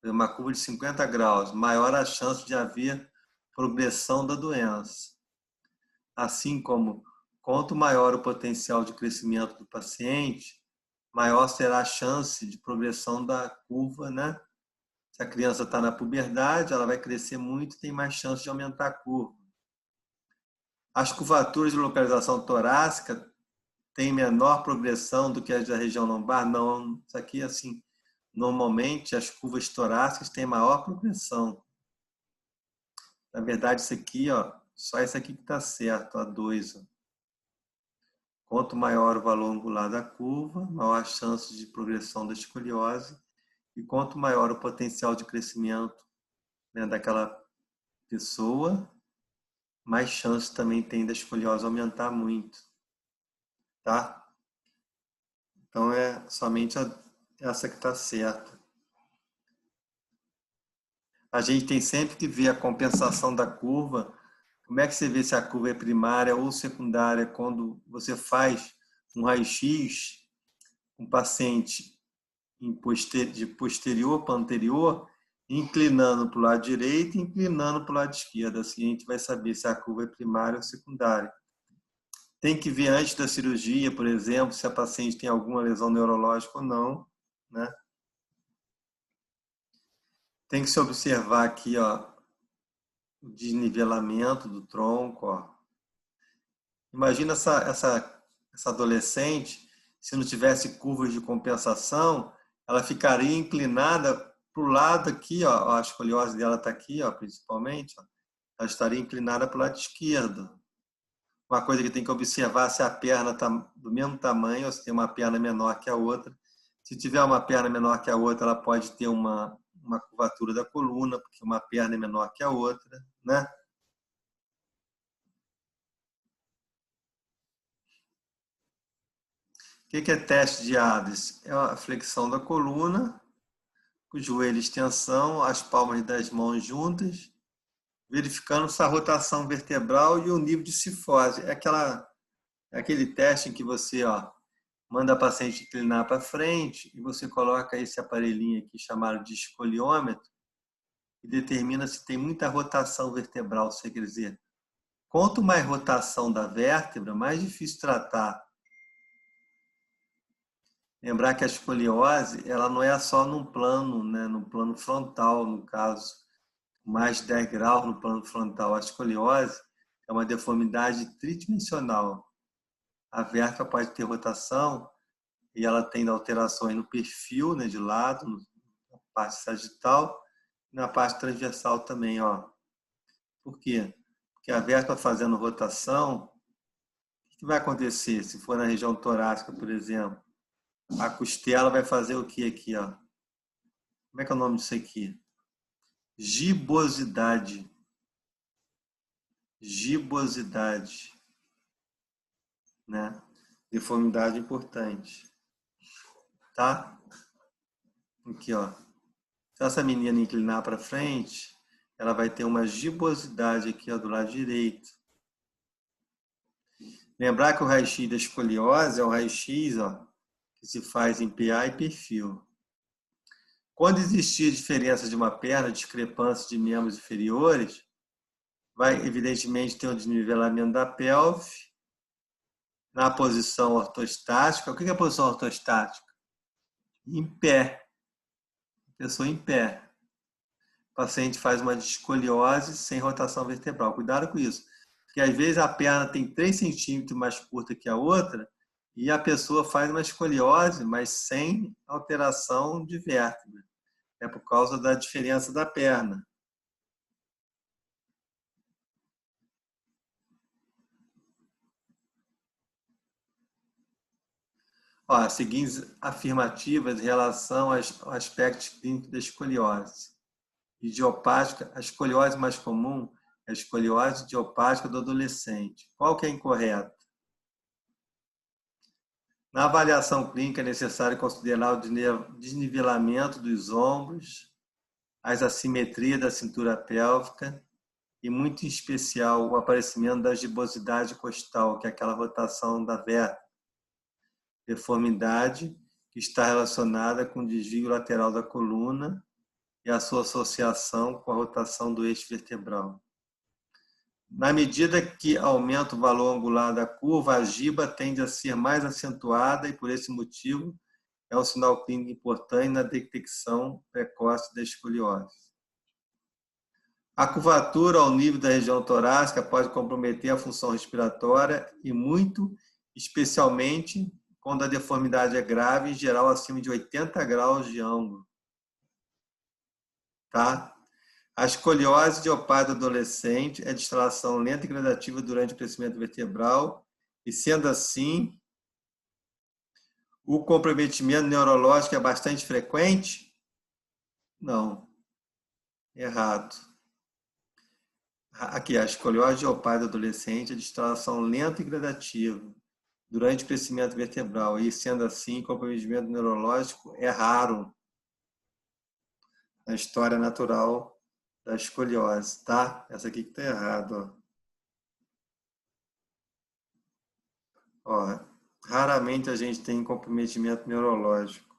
uma curva de 50 graus, maior a chance de haver progressão da doença. Assim como Quanto maior o potencial de crescimento do paciente, maior será a chance de progressão da curva, né? Se a criança está na puberdade, ela vai crescer muito e tem mais chance de aumentar a curva. As curvaturas de localização torácica têm menor progressão do que as da região lombar? Não, isso aqui, assim, normalmente as curvas torácicas têm maior progressão. Na verdade, isso aqui, ó, só isso aqui que está certo, a 2. Quanto maior o valor angular da curva, maior a chance de progressão da escoliose. E quanto maior o potencial de crescimento, né, daquela pessoa, mais chance também tem da escoliose aumentar muito. Tá? Então, é somente essa que está certa. A gente tem sempre que ver a compensação da curva. Como é que você vê se a curva é primária ou secundária quando você faz um raio-x com um paciente de posterior para anterior, inclinando para o lado direito e inclinando para o lado esquerdo. Assim a gente vai saber se a curva é primária ou secundária. Tem que ver antes da cirurgia, por exemplo, se a paciente tem alguma lesão neurológica ou não, né? Tem que se observar aqui, ó, o desnivelamento do tronco, ó. Imagina essa adolescente, se não tivesse curvas de compensação, ela ficaria inclinada para o lado aqui, ó, a escoliose dela está aqui, ó, principalmente, ó, ela estaria inclinada para o lado esquerdo. Uma coisa que tem que observar se a perna está do mesmo tamanho ou se tem uma perna menor que a outra. Se tiver uma perna menor que a outra, ela pode ter uma curvatura da coluna, porque uma perna é menor que a outra, né? O que é teste de Adams? É a flexão da coluna, o joelho em extensão, as palmas das mãos juntas, verificando essa rotação vertebral e o nível de cifose. É aquele teste em que você, ó, manda a paciente inclinar para frente e você coloca esse aparelhinho aqui chamado de escoliômetro e determina se tem muita rotação vertebral. Quer dizer, quanto mais rotação da vértebra, mais difícil tratar. Lembrar que a escoliose, ela não é só num plano, né, no plano frontal, no caso, mais de 10 graus no plano frontal. A escoliose é uma deformidade tridimensional. A vértebra pode ter rotação e ela tem alterações no perfil, né, de lado, na parte sagital e na parte transversal também, ó. Por quê? Porque a vértebra fazendo rotação, o que vai acontecer se for na região torácica, por exemplo? A costela vai fazer o que aqui, ó? Como é que é o nome disso aqui? Gibosidade. Gibosidade, né? Deformidade importante, tá? Aqui, ó. Se essa menina inclinar para frente, ela vai ter uma gibosidade aqui, ó, do lado direito. Lembrar que o raio-x da escoliose é o raio-x, ó, que se faz em PA e perfil. Quando existir diferença de uma perna, discrepância de membros inferiores, vai evidentemente ter um desnivelamento da pelve na posição ortostática. O que é a posição ortostática? Em pé. Pessoa em pé. O paciente faz uma escoliose sem rotação vertebral. Cuidado com isso. Porque às vezes a perna tem 3 centímetros mais curta que a outra e a pessoa faz uma escoliose, mas sem alteração de vértebra. É por causa da diferença da perna. Ó, as seguintes afirmativas em relação ao aspecto clínico da escoliose. Idiopática, a escoliose mais comum é a escoliose idiopática do adolescente. Qual que é incorreto? Na avaliação clínica é necessário considerar o desnivelamento dos ombros, as assimetrias da cintura pélvica e, muito em especial, o aparecimento da gibosidade costal, que é aquela rotação da vértebra. Deformidade que está relacionada com o desvio lateral da coluna e a sua associação com a rotação do eixo vertebral. Na medida que aumenta o valor angular da curva, a giba tende a ser mais acentuada e, por esse motivo, é um sinal clínico importante na detecção precoce da escoliose. A curvatura ao nível da região torácica pode comprometer a função respiratória e muito, especialmente quando a deformidade é grave, em geral acima de 80 graus de ângulo. Tá? A escoliose idiopática adolescente é de instalação lenta e gradativa durante o crescimento vertebral e, sendo assim, o comprometimento neurológico é bastante frequente? Não. Errado. Aqui, a escoliose idiopática adolescente é de instalação lenta e gradativa durante o crescimento vertebral e, sendo assim, comprometimento neurológico é raro na história natural da escoliose, tá? Essa aqui que tá errado, ó. Raramente a gente tem comprometimento neurológico.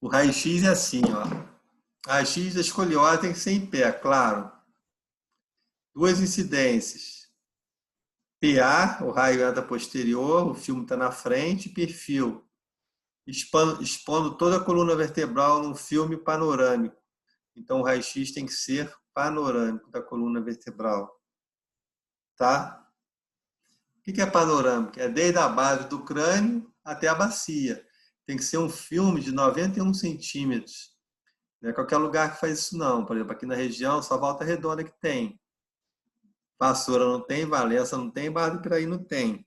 O raio-x é assim, ó. Raio-x da escoliose tem que ser em pé, claro. Duas incidências. PA, o raio entra posterior, o filme está na frente, perfil. Expondo toda a coluna vertebral num filme panorâmico. Então, o raio-x tem que ser panorâmico da coluna vertebral. Tá? O que é panorâmico? É desde a base do crânio até a bacia. Tem que ser um filme de 91 centímetros. Não é qualquer lugar que faz isso, não. Por exemplo, aqui na região, só Volta Redonda que tem. Vassoura não tem, Valença não tem, Barra do Piraí não tem.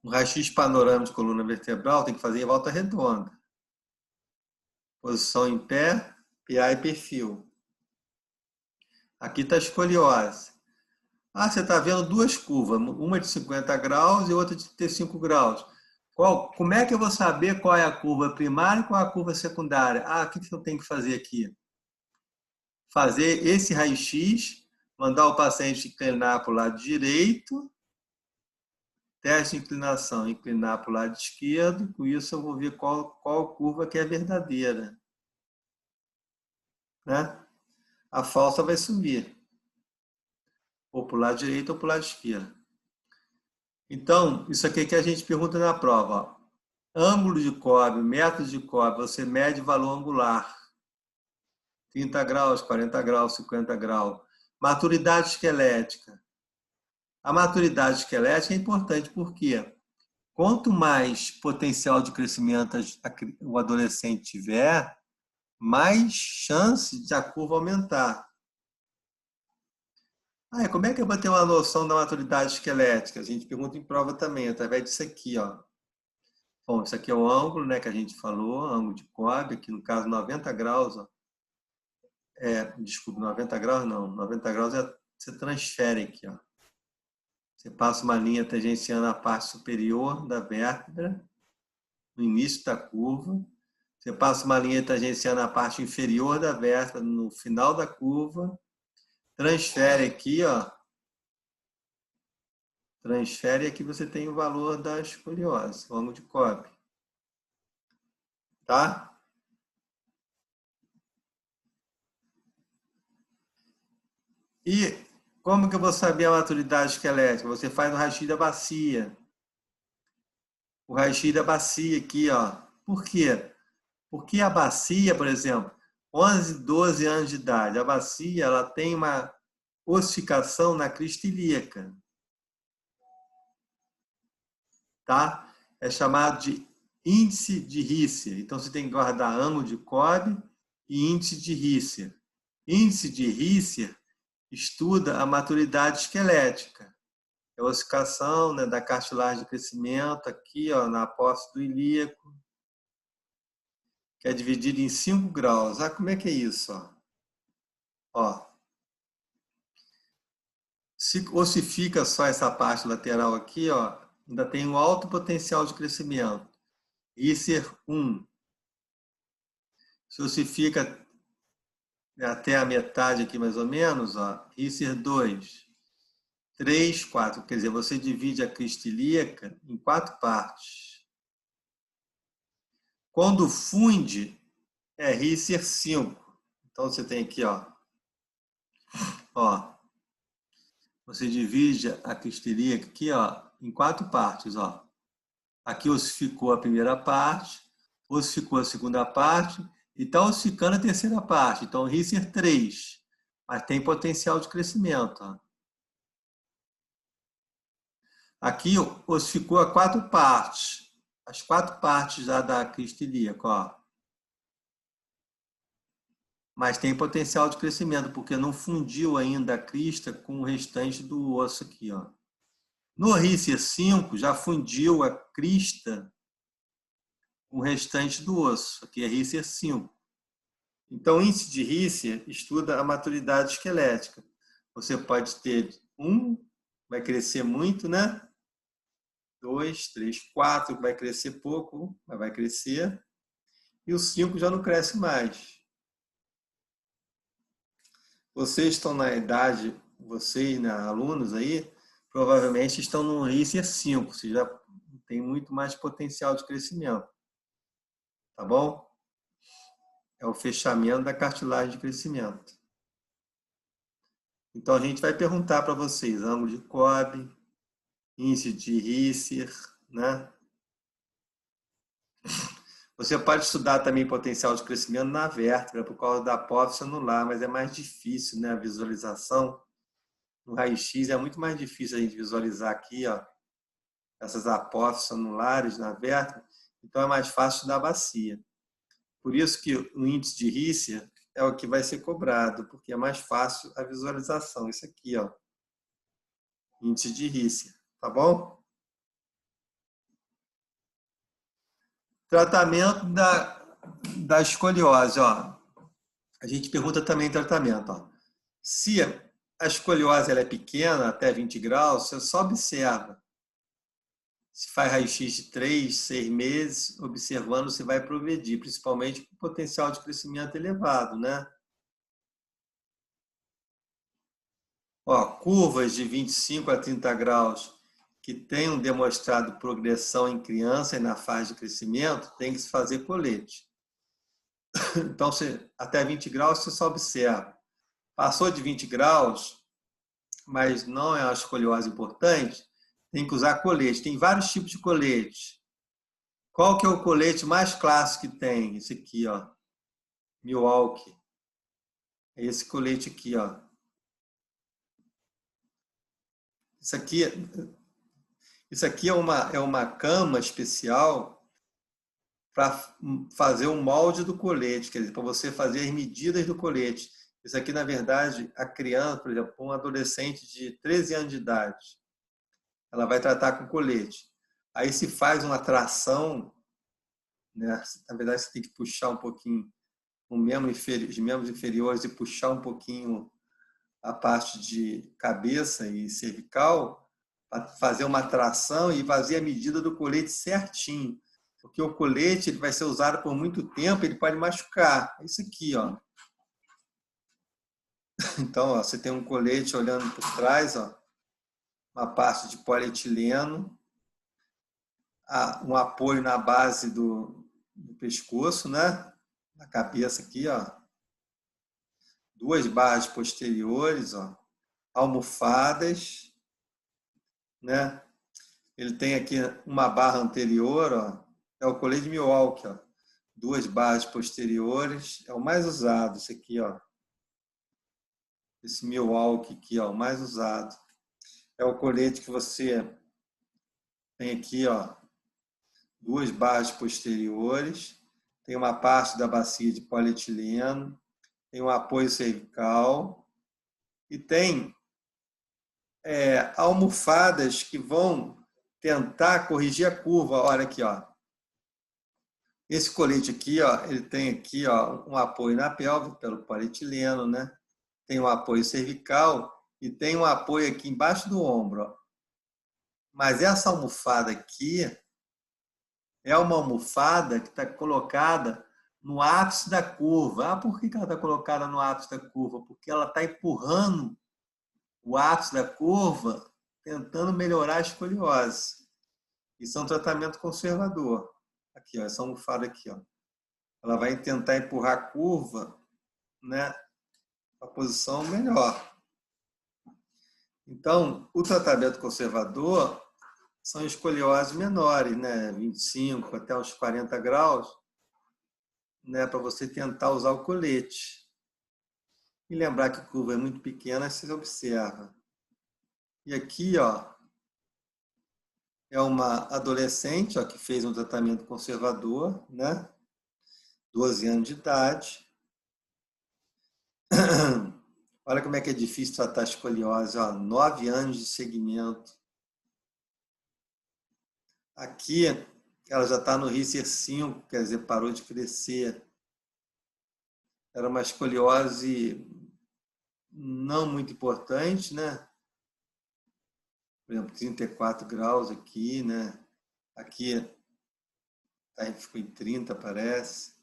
Um raio-x panorâmico de coluna vertebral tem que fazer em Volta Redonda. Posição em pé, PA e perfil. Aqui está a escoliose. Ah, você está vendo duas curvas, uma de 50 graus e outra de 35 graus. Como é que eu vou saber qual é a curva primária e qual é a curva secundária? Ah, o que eu tenho que fazer aqui? Fazer esse raio-x, mandar o paciente inclinar para o lado direito, teste de inclinação, inclinar para o lado esquerdo, com isso eu vou ver qual curva que é verdadeira. Né? A falsa vai sumir. Ou para o lado direito ou para o lado esquerdo. Então, isso aqui que a gente pergunta na prova. Ó. Ângulo de Cobb, método de Cobb, você mede valor angular. 30 graus, 40 graus, 50 graus. Maturidade esquelética. A maturidade esquelética é importante porque quanto mais potencial de crescimento o adolescente tiver, mais chance de a curva aumentar. Como é que eu vou ter uma noção da maturidade esquelética? A gente pergunta em prova também, através disso aqui, ó. Bom, isso aqui é o ângulo, né, que a gente falou, ângulo de Cobb, aqui no caso 90 graus, ó. Desculpa, 90 graus não, 90 graus você transfere aqui, ó. Você passa uma linha tangenciando a parte superior da vértebra, no início da curva. Você passa uma linha tangenciando a parte inferior da vértebra, no final da curva. Transfere aqui, ó. Transfere aqui você tem o valor da escoliose, o ângulo de Cobb. Tá? E como que eu vou saber a maturidade esquelética? Você faz o raio-x da bacia. O raio-x da bacia aqui, ó. Por quê? Porque a bacia, por exemplo, 11, 12 anos de idade, a bacia ela tem uma ossificação na crista ilíaca. Tá? É chamado de índice de Risser. Então, você tem que guardar ângulo de Cobb e índice de Risser. Índice de Risser estuda a maturidade esquelética. É a ossificação, né, da cartilagem de crescimento aqui, ó, na apóstole do ilíaco, que é dividido em 5 graus. Como é que é isso? Ó, se ossifica só essa parte lateral aqui, ó, ainda tem um alto potencial de crescimento. Risser 1. Se ossifica até a metade aqui, mais ou menos, ó, Risser 2. 3, 4. Quer dizer, você divide a crista ilíaca em 4 partes. Quando funde, é Risser 5. Então, você tem aqui, ó, você divide a cristelia aqui, ó, em 4 partes, ó. Aqui ossificou a primeira parte, ossificou a segunda parte e está ossificando a terceira parte. Então, Risser 3, mas tem potencial de crescimento, ó. Aqui ossificou a 4 partes, as 4 partes já da crista ilíaca, ó. Mas tem potencial de crescimento, porque não fundiu ainda a crista com o restante do osso aqui, ó. No Risser 5, já fundiu a crista com o restante do osso. Aqui é Risser 5. Então, o índice de Risser estuda a maturidade esquelética. Você pode ter 1, vai crescer muito, né? 2, 3, 4, vai crescer pouco, mas vai crescer. E o 5 já não cresce mais. Vocês estão na idade, vocês, né, alunos aí, provavelmente estão no Risser 5. Você já tem muito mais potencial de crescimento. Tá bom? É o fechamento da cartilagem de crescimento. Então, a gente vai perguntar para vocês ângulo de Cobb, índice de Risser, né? Você pode estudar também potencial de crescimento na vértebra, por causa da apófise anular, mas é mais difícil, né? A visualização no raio-x é muito mais difícil a gente visualizar aqui, ó, essas apófises anulares na vértebra, então é mais fácil da bacia. Por isso que o índice de Risser é o que vai ser cobrado, porque é mais fácil a visualização. Isso aqui, ó, índice de Risser, tá bom? Tratamento da escoliose, ó. A gente pergunta também tratamento, ó. Se a escoliose ela é pequena, até 20 graus, você só observa. Se faz raio-x de 3, 6 meses, observando se vai progredir, principalmente com potencial de crescimento elevado, né? Ó, curvas de 25 a 30 graus que tenham demonstrado progressão em criança e na fase de crescimento, tem que se fazer colete. Então, até 20 graus você só observa. Passou de 20 graus, mas não é uma escoliose importante, tem que usar colete. Tem vários tipos de colete. Qual que é o colete mais clássico que tem? Esse aqui, ó. Milwaukee. É esse colete aqui, ó. Isso aqui é uma cama especial para fazer o molde do colete, quer dizer, para você fazer as medidas do colete. Isso aqui, na verdade, a criança, por exemplo, um adolescente de 13 anos de idade, ela vai tratar com colete. Aí se faz uma tração, né? Na verdade, você tem que puxar um pouquinho os membros inferiores e puxar um pouquinho a parte de cabeça e cervical para fazer uma tração e fazer a medida do colete certinho. Porque o colete ele vai ser usado por muito tempo, ele pode machucar. É isso aqui, ó. Então, ó, você tem um colete olhando por trás, ó, uma parte de polietileno, um apoio na base do pescoço, né? Na cabeça aqui, ó. 2 barras posteriores, ó. Almofadas, né? Ele tem aqui uma barra anterior, ó. É o colete de Milwaukee, ó. 2 barras posteriores, é o mais usado, esse aqui, ó. Esse Milwaukee aqui, ó, o mais usado. É o colete que você tem aqui, ó, 2 barras posteriores, tem uma parte da bacia de polietileno, tem um apoio cervical e tem almofadas que vão tentar corrigir a curva. Olha aqui, ó. Esse colete aqui, ó, ele tem aqui, ó, um apoio na pelve pelo polietileno, né? Tem um apoio cervical e tem um apoio aqui embaixo do ombro, ó. Mas essa almofada aqui é uma almofada que está colocada no ápice da curva. Ah, por que ela está colocada no ápice da curva? Porque ela está empurrando o ápice da curva, tentando melhorar a escoliose. Isso é um tratamento conservador. Aqui, ó, essa almofada aqui, ó. Ela vai tentar empurrar a curva né, a posição melhor. Então, o tratamento conservador são escolioses menores, né, 25 até uns 40 graus, né, para você tentar usar o colete. E lembrar que a curva é muito pequena, você observa. E aqui, ó, é uma adolescente, ó, que fez um tratamento conservador, né, 12 anos de idade. Olha como é que é difícil tratar a escoliose, ó, 9 anos de segmento. Aqui, ela já está no Risser 5, quer dizer, parou de crescer. Era uma escoliose não muito importante, né? Por exemplo, 34 graus aqui, né? Aqui ficou em 30, parece.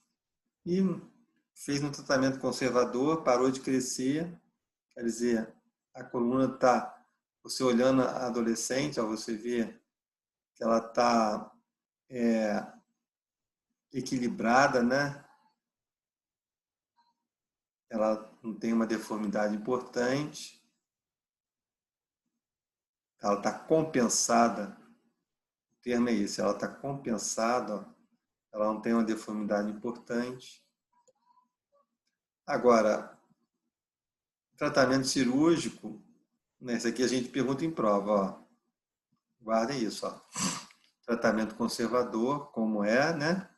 E fez um tratamento conservador, parou de crescer. Quer dizer, a coluna está, você olhando a adolescente, ó, você vê que ela está equilibrada, né? Ela não tem uma deformidade importante. Ela está compensada. O termo é esse, ela está compensada, ó. Ela não tem uma deformidade importante. Agora, tratamento cirúrgico, né? Isso aqui a gente pergunta em prova, ó. Guardem isso, ó. Tratamento conservador, como é, né?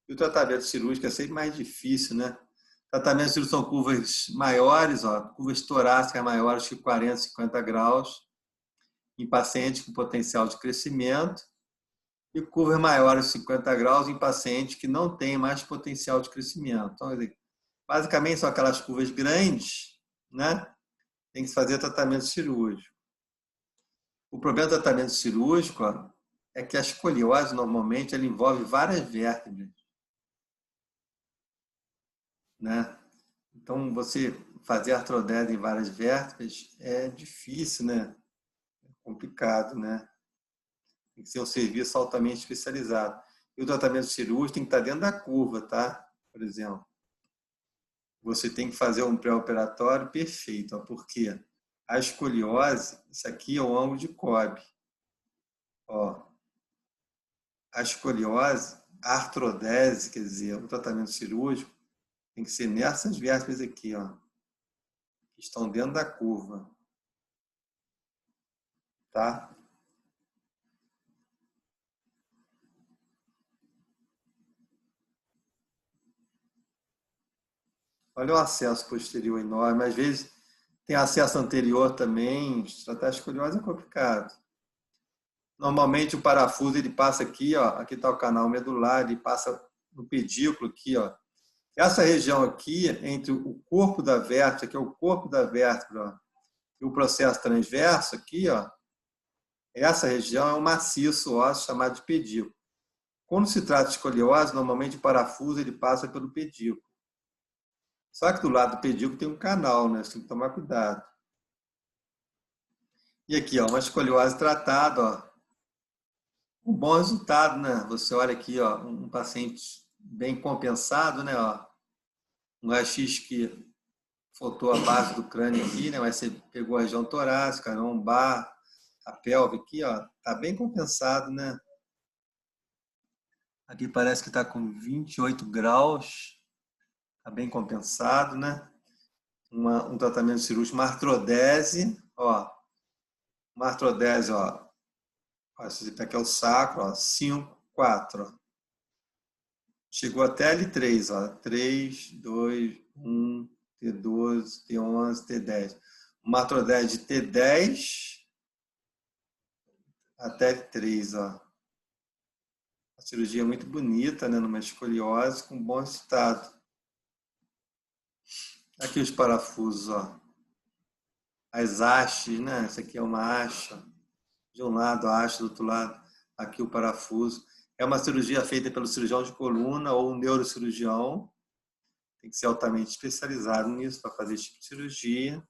E o tratamento cirúrgico é sempre mais difícil, né? Tratamento cirúrgico são curvas maiores, ó, curvas torácicas maiores que 40, 50 graus, em pacientes com potencial de crescimento, e curvas maiores de 50 graus em pacientes que não têm mais potencial de crescimento. Então, basicamente são aquelas curvas grandes, né? Tem que fazer tratamento cirúrgico. O problema do tratamento cirúrgico, ó, é que a escoliose, normalmente, ela envolve várias vértebras, né? Então, você fazer artrodese em várias vértebras é difícil, né? É complicado, né? Tem que ser um serviço altamente especializado. E o tratamento cirúrgico tem que estar dentro da curva, tá? Por exemplo, você tem que fazer um pré-operatório perfeito, ó, porque a escoliose, isso aqui é o ângulo de Cobb. Ó, a escoliose, a artrodese, quer dizer, o tratamento cirúrgico, tem que ser nessas vértebras aqui, ó, que estão dentro da curva, tá? Olha o acesso posterior enorme. Às vezes tem acesso anterior também. Tratar a escoliose é complicado. Normalmente o parafuso ele passa aqui, ó. Aqui está o canal medular, ele passa no pedículo aqui, ó. Essa região aqui, entre o corpo da vértebra, que é o corpo da vértebra, ó, e o processo transverso aqui, ó, essa região é um maciço ósseo chamado de pedículo. Quando se trata de escoliose, normalmente o parafuso ele passa pelo pedículo. Só que do lado do pedículo tem um canal, né? Você tem que tomar cuidado. E aqui, ó, uma escoliose tratada, ó, um bom resultado, né? Você olha aqui, ó, um paciente bem compensado, né? Ó, um raio-x que fotou a base do crânio aqui, né? Mas você pegou a região torácica, a lombar, a pelve aqui, ó, tá bem compensado, né? Aqui parece que está com 28 graus, tá bem compensado, né? Um tratamento cirúrgico, uma artrodese, ó, uma artrodese, ó, esse aqui é o sacro, ó, 5, 4, ó. Chegou até L3, ó, 3, 2, 1, T12, T11, T10. Uma artrodese de T10 até L3, ó. A cirurgia é muito bonita, né, numa escoliose com bom resultado. Aqui os parafusos, ó. As hastes, né? Essa aqui é uma haste. De um lado a haste, do outro lado aqui o parafuso. É uma cirurgia feita pelo cirurgião de coluna ou um neurocirurgião. Tem que ser altamente especializado nisso para fazer esse tipo de cirurgia.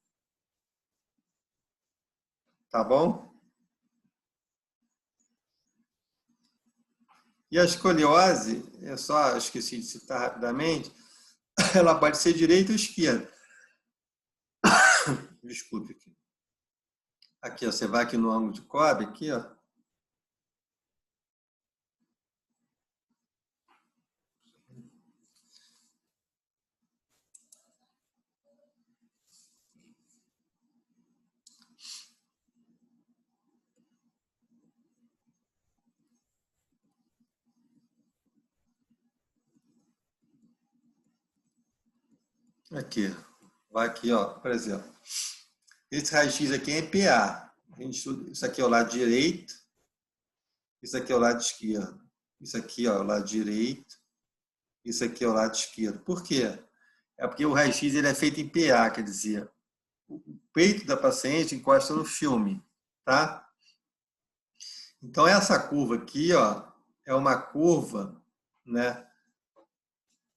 Tá bom? E a escoliose, eu só esqueci de citar rapidamente, ela pode ser direita ou esquerda. Desculpe aqui. Aqui, ó, você vai aqui no ângulo de cobre, aqui, ó. Aqui, vai aqui, ó, por exemplo. Esse raio-x aqui é em PA. Isso aqui é o lado direito, isso aqui é o lado esquerdo. Isso aqui, ó, é o lado direito, isso aqui é o lado esquerdo. Por quê? É porque o raio-x ele é feito em PA, quer dizer, o peito da paciente encosta no filme, tá? Então, essa curva aqui, ó, é uma curva, né?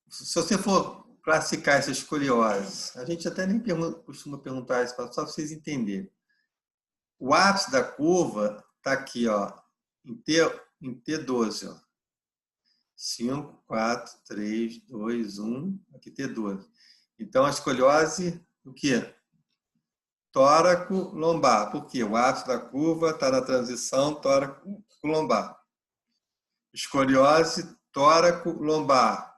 Se você for classificar essa escoliose, a gente até nem costuma perguntar isso, só para vocês entenderem. O ápice da curva está aqui, ó, em T12, ó. 5, 4, 3, 2, 1, aqui T12. Então, a escoliose, o quê? Tóraco-lombar. Por quê? O ápice da curva está na transição tóraco-lombar. Escoliose, tóraco-lombar.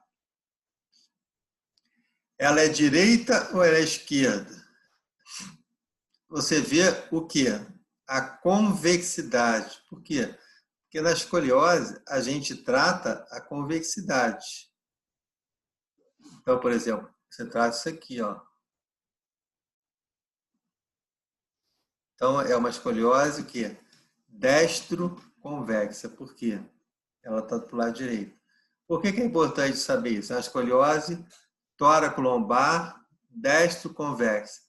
Ela é direita ou ela é esquerda? Você vê o quê? A convexidade. Por quê? Porque na escoliose a gente trata a convexidade. Então, por exemplo, você trata isso aqui, ó. Então, é uma escoliose que é destro-convexa. Por quê? Ela está para o lado direito. Por que é importante saber isso? É uma escoliose tóraco-lombar destro-convexa.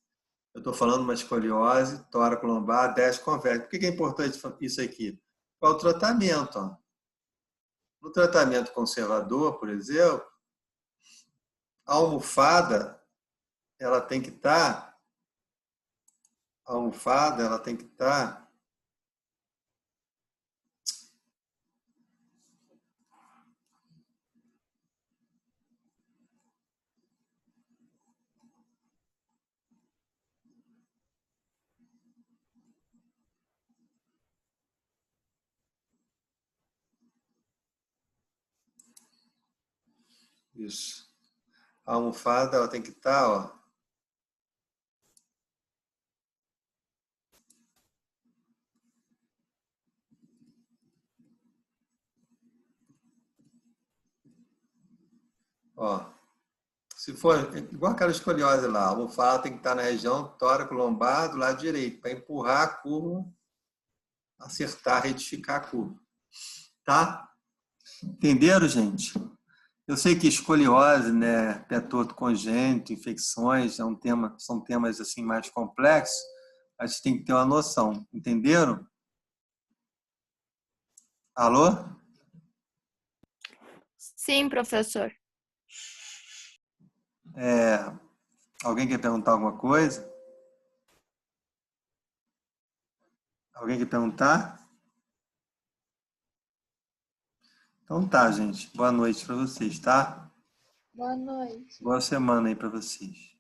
Eu estou falando uma escoliose tóraco-lombar destro-convexa. Por que é importante isso aqui? Qual o tratamento? Ó? No tratamento conservador, por exemplo, a almofada ela tem que estar isso. A almofada ela tem que estar, ó, ó. Se for igual aquela escoliose lá, a almofada tem que estar na região tóraco-lombar do lado direito, para empurrar a curva, acertar, retificar a curva. Tá? Entenderam, gente? Eu sei que escoliose, né, pé torto congênito, infecções, são temas assim mais complexos, a gente tem que ter uma noção. Entenderam? Alô? Sim, professor. Alguém quer perguntar alguma coisa? Alguém quer perguntar? Então tá, gente. Boa noite para vocês, tá? Boa noite. Boa semana aí para vocês.